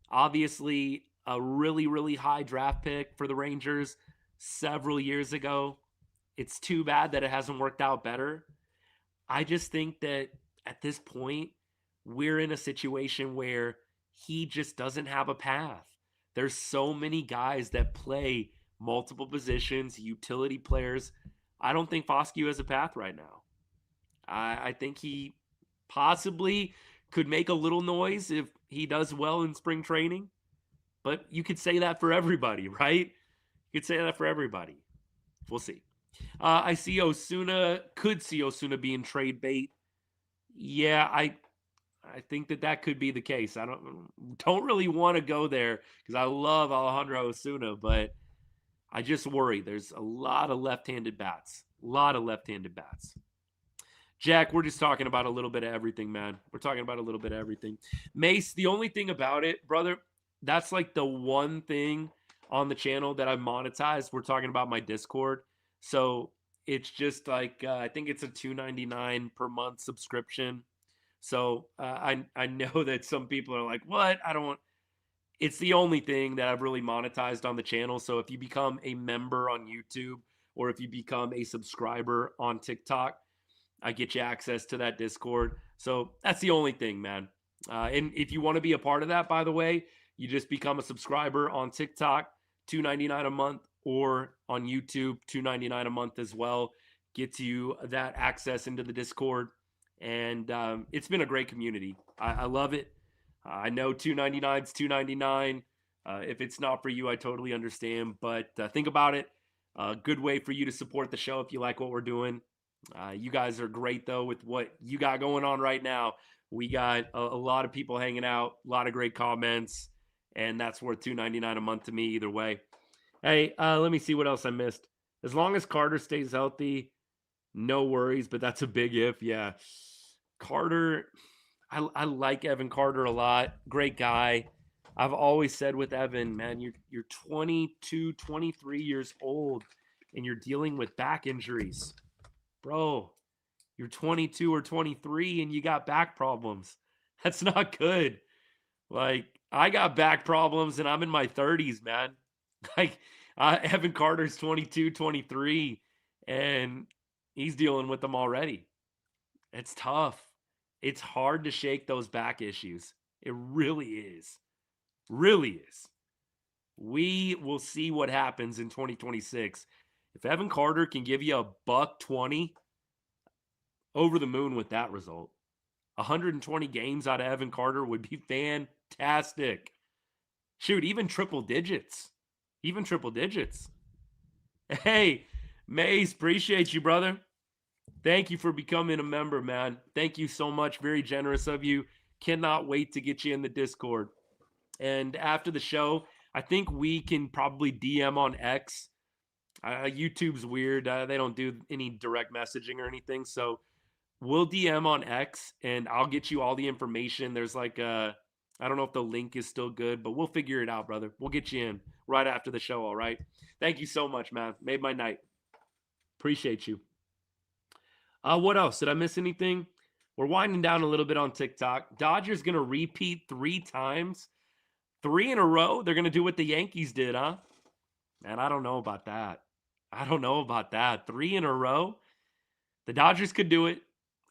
obviously a really, really high draft pick for the Rangers several years ago. It's too bad that it hasn't worked out better. I just think that at this point, we're in a situation where he just doesn't have a path. There's so many guys that play multiple positions, utility players. I don't think Foscue has a path right now. I think he possibly could make a little noise if he does well in spring training. But you could say that for everybody, right? You could say that for everybody. We'll see. I could see Osuna being trade bait. Yeah, I think that could be the case. I don't really want to go there because I love Alejandro Osuna, but I just worry. There's a lot of left-handed bats. Jack, we're just talking about a little bit of everything, man. We're talking about a little bit of everything. Mace, the only thing about it, brother, that's the one thing on the channel that I've monetized. We're talking about my Discord. So it's just I think it's a $2.99 per month subscription. So I know that some people are like, what? It's the only thing that I've really monetized on the channel. So if you become a member on YouTube or if you become a subscriber on TikTok, I get you access to that Discord. So that's the only thing, man. And if you want to be a part of that, by the way, you just become a subscriber on TikTok, $2.99 a month, or on YouTube, $2.99 a month as well. Gets you that access into the Discord. And it's been a great community. I love it. I know $2.99 is $2.99. If it's not for you, I totally understand. But think about it. A good way for you to support the show if you like what we're doing. You guys are great, though, with what you got going on right now. We got a lot of people hanging out, a lot of great comments, and that's worth $2.99 a month to me either way. Hey, let me see what else I missed. As long as Carter stays healthy, no worries, but that's a big if. Yeah. Carter, I like Evan Carter a lot. Great guy. I've always said with Evan, man, you're 22, 23 years old and you're dealing with back injuries. Bro, you're 22 or 23 and you got back problems. That's not good. Like, I got back problems and I'm in my 30s, man. Like, Evan Carter's 22, 23, and he's dealing with them already. It's tough. It's hard to shake those back issues. It really is. Really is. We will see what happens in 2026. If Evan Carter can give you a $120, over the moon with that result. 120 games out of Evan Carter would be fantastic. Shoot, even triple digits. Even triple digits. Hey, Mace, appreciate you, brother. Thank you for becoming a member, man. Thank you so much. Very generous of you. Cannot wait to get you in the Discord. And after the show, I think we can probably DM on X. YouTube's weird. They don't do any direct messaging or anything. So we'll DM on X and I'll get you all the information. There's like I don't know if the link is still good, but we'll figure it out, brother. We'll get you in right after the show, all right? Thank you so much, man. Made my night. Appreciate you. What else? Did I miss anything? We're winding down a little bit on TikTok. Dodgers going to repeat 3 times. 3 in a row. They're going to do what the Yankees did, huh? Man, I don't know about that. I don't know about that. 3 in a row. The Dodgers could do it.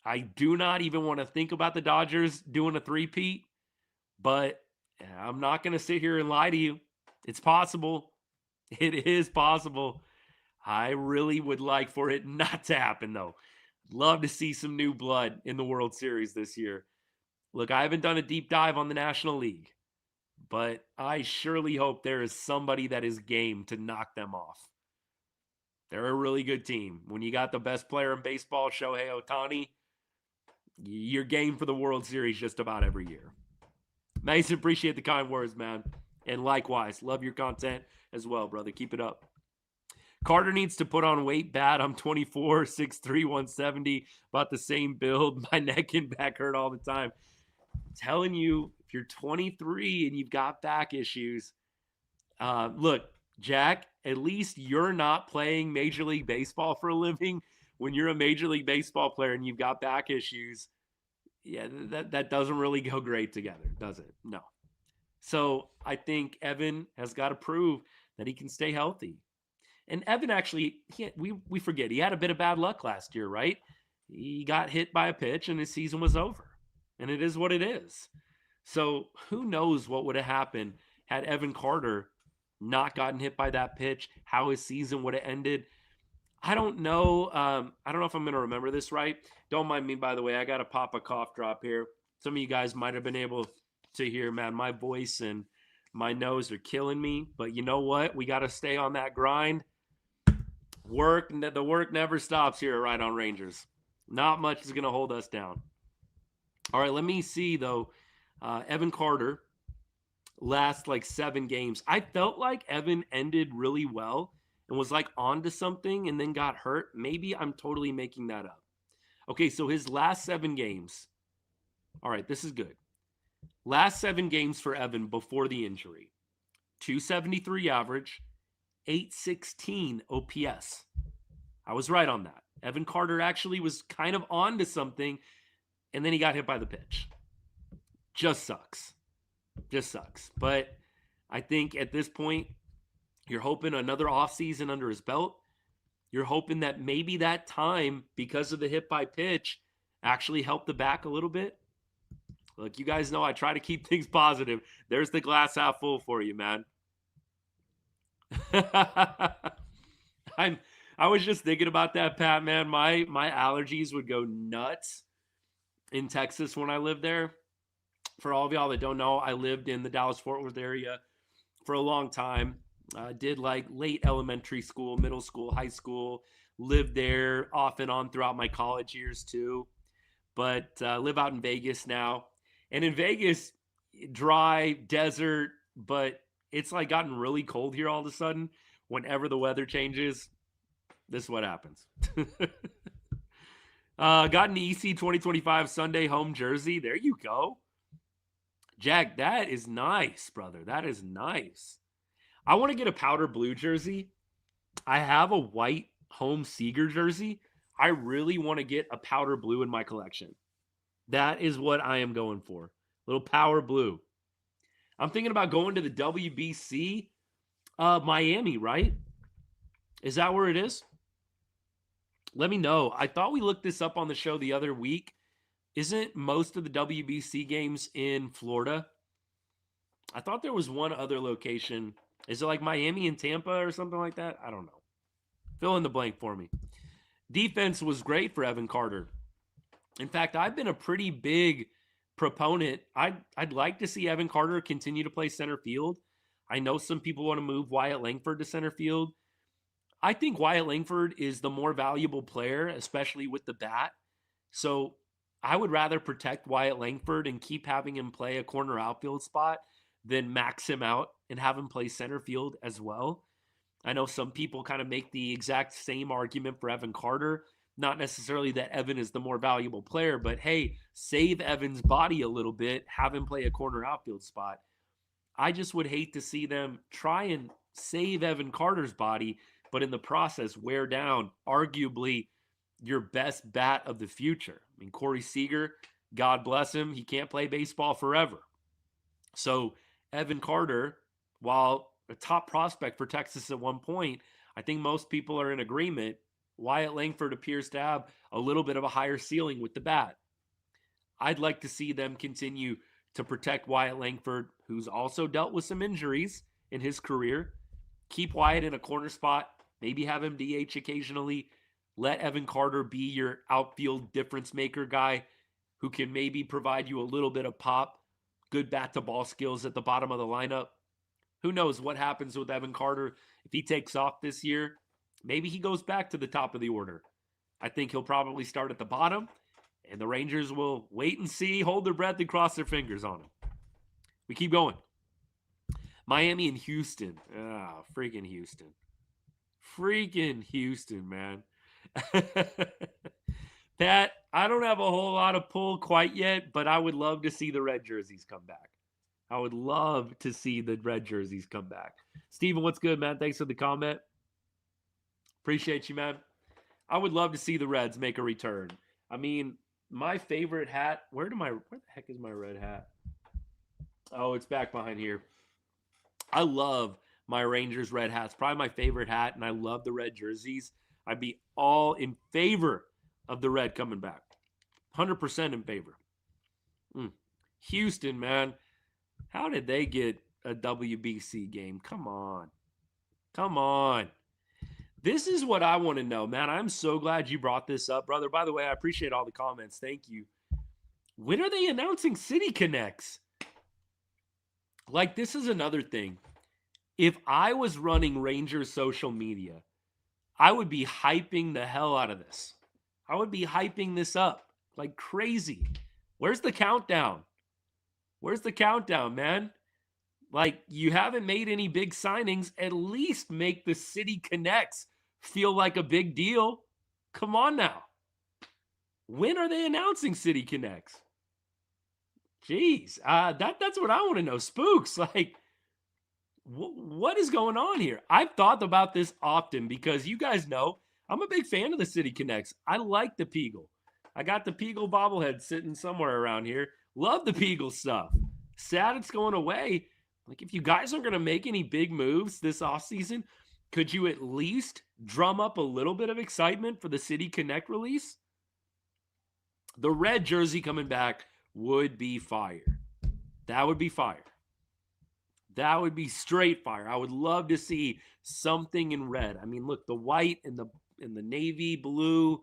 I do not even want to think about the Dodgers doing a 3-peat, but I'm not going to sit here and lie to you. It's possible. It is possible. I really would like for it not to happen, though. Love to see some new blood in the World Series this year. Look, I haven't done a deep dive on the National League, but I surely hope there is somebody that is game to knock them off. They're a really good team. When you got the best player in baseball, Shohei Ohtani, you're game for the World Series just about every year. Nice, appreciate the kind words, man. And likewise, love your content as well, brother. Keep it up. Carter needs to put on weight bad. I'm 24, 6'3", 170, about the same build. My neck and back hurt all the time. I'm telling you, if you're 23 and you've got back issues, look, Jack, at least you're not playing Major League Baseball for a living. When you're a Major League Baseball player and you've got back issues, yeah, that doesn't really go great together, does it? No. So I think Evan has got to prove that he can stay healthy. And Evan actually, we forget, he had a bit of bad luck last year, right? He got hit by a pitch and his season was over. And it is what it is. So who knows what would have happened had Evan Carter not gotten hit by that pitch, how his season would have ended. I don't know. I don't know if I'm going to remember this right. Don't mind me, by the way. I got to pop a cough drop here. Some of you guys might have been able to hear, man, my voice and my nose are killing me. But you know what? We got to stay on that grind. The work never stops here at Right on Rangers. Not much is going to hold us down. All right, let me see, though. Evan Carter, last like 7 games. I felt like Evan ended really well and was like on to something and then got hurt. Maybe I'm totally making that up. Okay, so his last 7 games. All right, this is good. Last 7 games for Evan before the injury. 273 average, 816 OPS. I was right on that. Evan Carter actually was kind of on to something, and then he got hit by the pitch. Just sucks. Just sucks. But I think at this point, you're hoping another offseason under his belt. You're hoping that maybe that time, because of the hit by pitch, actually helped the back a little bit. Look, you guys know I try to keep things positive. There's the glass half full for you, man. I was just thinking about that, Pat, man. My allergies would go nuts in Texas when I lived there. For all of y'all that don't know, I lived in the Dallas-Fort Worth area for a long time. Did like late elementary school, middle school, high school, lived there off and on throughout my college years too, but live out in Vegas now. And in Vegas, dry, desert, but it's like gotten really cold here all of a sudden. Whenever the weather changes, this is what happens. Got an EC 2025 Sunday home jersey. There you go. Jack, that is nice, brother. That is nice. I want to get a powder blue jersey. I have a white home Seager jersey. I really want to get a powder blue in my collection. That is what I am going for. Little power blue. I'm thinking about going to the WBC Miami, right? Is that where it is? Let me know. I thought we looked this up on the show the other week. Isn't most of the WBC games in Florida? I thought there was one other location. Is it like Miami and Tampa or something like that? I don't know. Fill in the blank for me. Defense was great for Evan Carter. In fact, I've been a pretty big proponent. I'd like to see Evan Carter continue to play center field. I know some people want to move Wyatt Langford to center field. I think Wyatt Langford is the more valuable player, especially with the bat. So I would rather protect Wyatt Langford and keep having him play a corner outfield spot than max him out and have him play center field as well. I know some people kind of make the exact same argument for Evan Carter. Not necessarily that Evan is the more valuable player, but hey, save Evan's body a little bit, have him play a corner outfield spot. I just would hate to see them try and save Evan Carter's body, but in the process wear down arguably your best bat of the future. I mean, Corey Seager, God bless him, he can't play baseball forever. So Evan Carter, while a top prospect for Texas at one point, I think most people are in agreement. Wyatt Langford appears to have a little bit of a higher ceiling with the bat. I'd like to see them continue to protect Wyatt Langford, who's also dealt with some injuries in his career. Keep Wyatt in a corner spot, maybe have him DH occasionally. Let Evan Carter be your outfield difference maker guy who can maybe provide you a little bit of pop, good bat-to-ball skills at the bottom of the lineup. Who knows what happens with Evan Carter if he takes off this year. Maybe he goes back to the top of the order. I think he'll probably start at the bottom, and the Rangers will wait and see, hold their breath, and cross their fingers on him. We keep going. Miami and Houston. Ah, freaking Houston. Freaking Houston, man. Pat, I don't have a whole lot of pull quite yet, but I would love to see the red jerseys come back. I would love to see the red jerseys come back. Steven, what's good, man? Thanks for the comment. Appreciate you, man. I would love to see the Reds make a return. I mean, my favorite hat. Where the heck is my red hat? Oh, it's back behind here. I love my Rangers red hats. Probably my favorite hat, and I love the red jerseys. I'd be all in favor of the red coming back. 100% in favor. Houston, man. How did they get a WBC game? Come on. Come on. This is what I want to know, man. I'm so glad you brought this up, brother. By the way, I appreciate all the comments. Thank you. When are they announcing City Connects? Like, this is another thing. If I was running Rangers social media, I would be hyping the hell out of this. I would be hyping this up like crazy. Where's the countdown? Where's the countdown, man? Like, you haven't made any big signings. At least make the City Connects feel like a big deal. Come on now. When are they announcing City Connects? Jeez, that's what I want to know. Spooks, like, what is going on here? I've thought about this often because you guys know I'm a big fan of the City Connects. I like the Peagle. I got the Peagle bobblehead sitting somewhere around here. Love the Peagle stuff. Sad it's going away. Like, if you guys aren't going to make any big moves this offseason, could you at least drum up a little bit of excitement for the City Connect release? The red jersey coming back would be fire. That would be fire. That would be straight fire. I would love to see something in red. I mean, look, the white and the navy blue,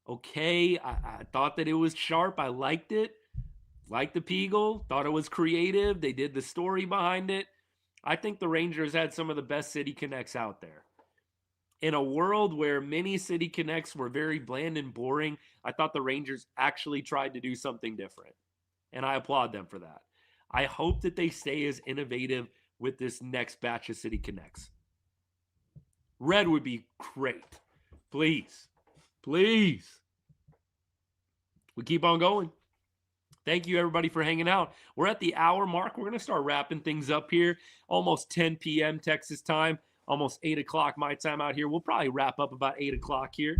okay. I thought that it was sharp. I liked it. Liked the Peagle. Thought it was creative. They did the story behind it. I think the Rangers had some of the best City Connects out there. In a world where many City Connects were very bland and boring, I thought the Rangers actually tried to do something different. And I applaud them for that. I hope that they stay as innovative with this next batch of City Connects. Red would be great. Please. Please. We keep on going. Thank you, everybody, for hanging out. We're at the hour mark. We're going to start wrapping things up here. Almost 10 p.m. Texas time. Almost 8 o'clock my time out here. We'll probably wrap up about 8 o'clock here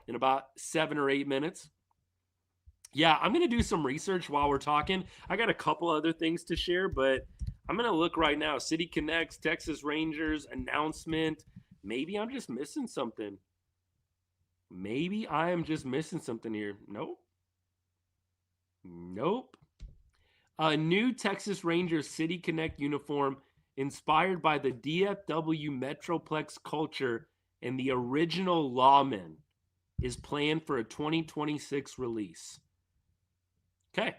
in about 7 or 8 minutes. Yeah, I'm going to do some research while we're talking. I got a couple other things to share, but I'm going to look right now. City Connects, Texas Rangers, announcement. Maybe I'm just missing something. Maybe I am just missing something here. Nope. Nope. A new Texas Rangers City Connect uniform inspired by the DFW Metroplex culture and the original Lawmen is planned for a 2026 release. Okay.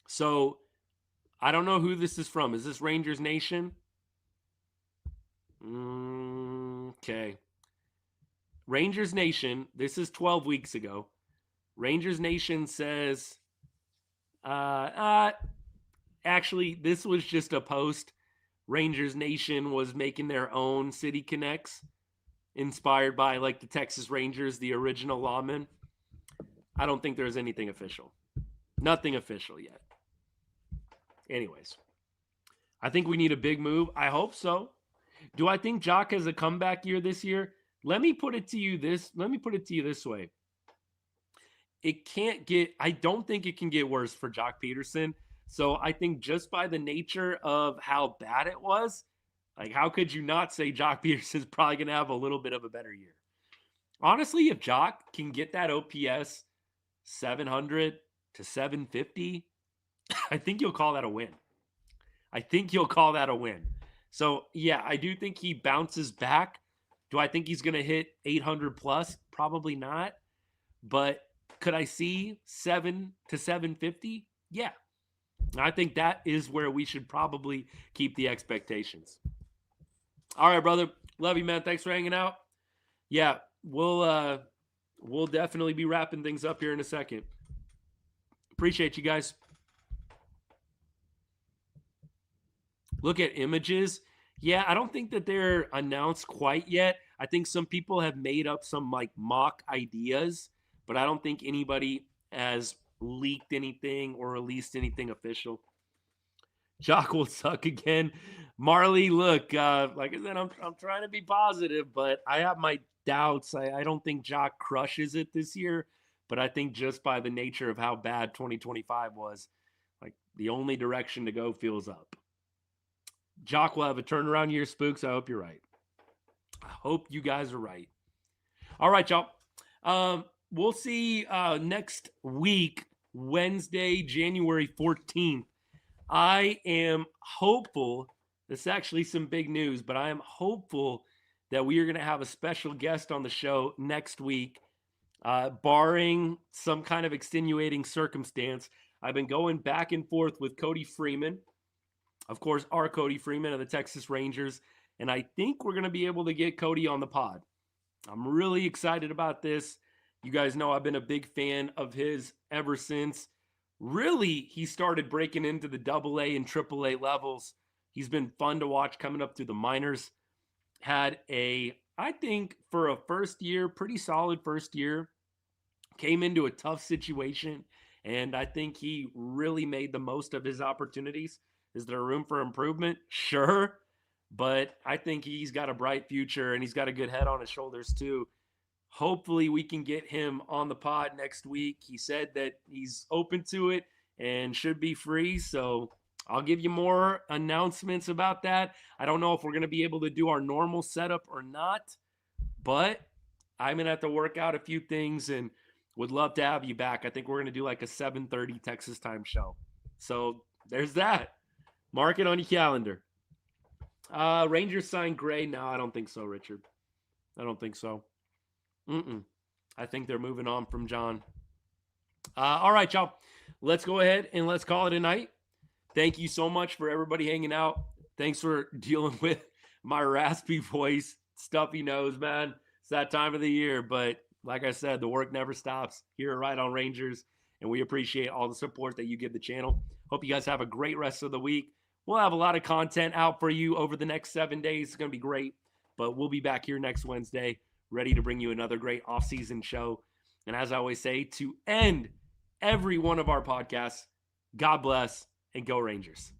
So I don't know who this is from. Is this Rangers Nation? Okay. Rangers Nation, this is 12 weeks ago. Rangers Nation says, actually, this was just a post. Rangers Nation was making their own City Connects inspired by like the Texas Rangers, the original Lawmen. I don't think there's anything official. Nothing official yet. Anyways, I think we need a big move. I hope so. Do I think Jock has a comeback year this year? Let me put it to you this way. I don't think it can get worse for Jock Peterson. So I think just by the nature of how bad it was, like how could you not say Jock Peterson's probably going to have a little bit of a better year? Honestly, if Jock can get that OPS 700 to 750, I think you'll call that a win. So, yeah, I do think he bounces back. Do I think he's going to hit 800 plus? Probably not. But could I see 7 to 750? Yeah. I think that is where we should probably keep the expectations. All right, brother. Love you, man. Thanks for hanging out. Yeah, we'll definitely be wrapping things up here in a second. Appreciate you guys. Look at images. Yeah, I don't think that they're announced quite yet. I think some people have made up some like mock ideas, but I don't think anybody has leaked anything or released anything official. Jock will suck again. Marley, look, like I said, I'm trying to be positive, but I have my doubts. I don't think Jock crushes it this year, but I think just by the nature of how bad 2025 was, like the only direction to go feels up. Jock will have a turnaround year, Spooks. I hope you're right. I hope you guys are right. All right, y'all. We'll see next week, Wednesday, January 14th. I am hopeful. This is actually some big news, but I am hopeful that we are going to have a special guest on the show next week, barring some kind of extenuating circumstance. I've been going back and forth with Cody Freeman. Of course, our Cody Freeman of the Texas Rangers. And I think we're going to be able to get Cody on the pod. I'm really excited about this. You guys know I've been a big fan of his ever since. Really, he started breaking into the AA and AAA levels. He's been fun to watch coming up through the minors. Had I think for a first year, pretty solid first year. Came into a tough situation. And I think he really made the most of his opportunities. Is there room for improvement? Sure. But I think he's got a bright future and he's got a good head on his shoulders too. Hopefully we can get him on the pod next week. He said that he's open to it and should be free. So I'll give you more announcements about that. I don't know if we're going to be able to do our normal setup or not, but I'm going to have to work out a few things and would love to have you back. I think we're going to do like a 7:30 Texas time show. So there's that. Mark it on your calendar. Rangers signed Gray. No, I don't think so, Richard. I don't think so. I think they're moving on from John. All right, y'all. Let's go ahead and let's call it a night. Thank you so much for everybody hanging out. Thanks for dealing with my raspy voice. Stuffy nose, man. It's that time of the year. But like I said, the work never stops here at Right on Rangers. And we appreciate all the support that you give the channel. Hope you guys have a great rest of the week. We'll have a lot of content out for you over the next 7 days. It's going to be great. But we'll be back here next Wednesday, ready to bring you another great off-season show. And as I always say, to end every one of our podcasts, God bless and go Rangers.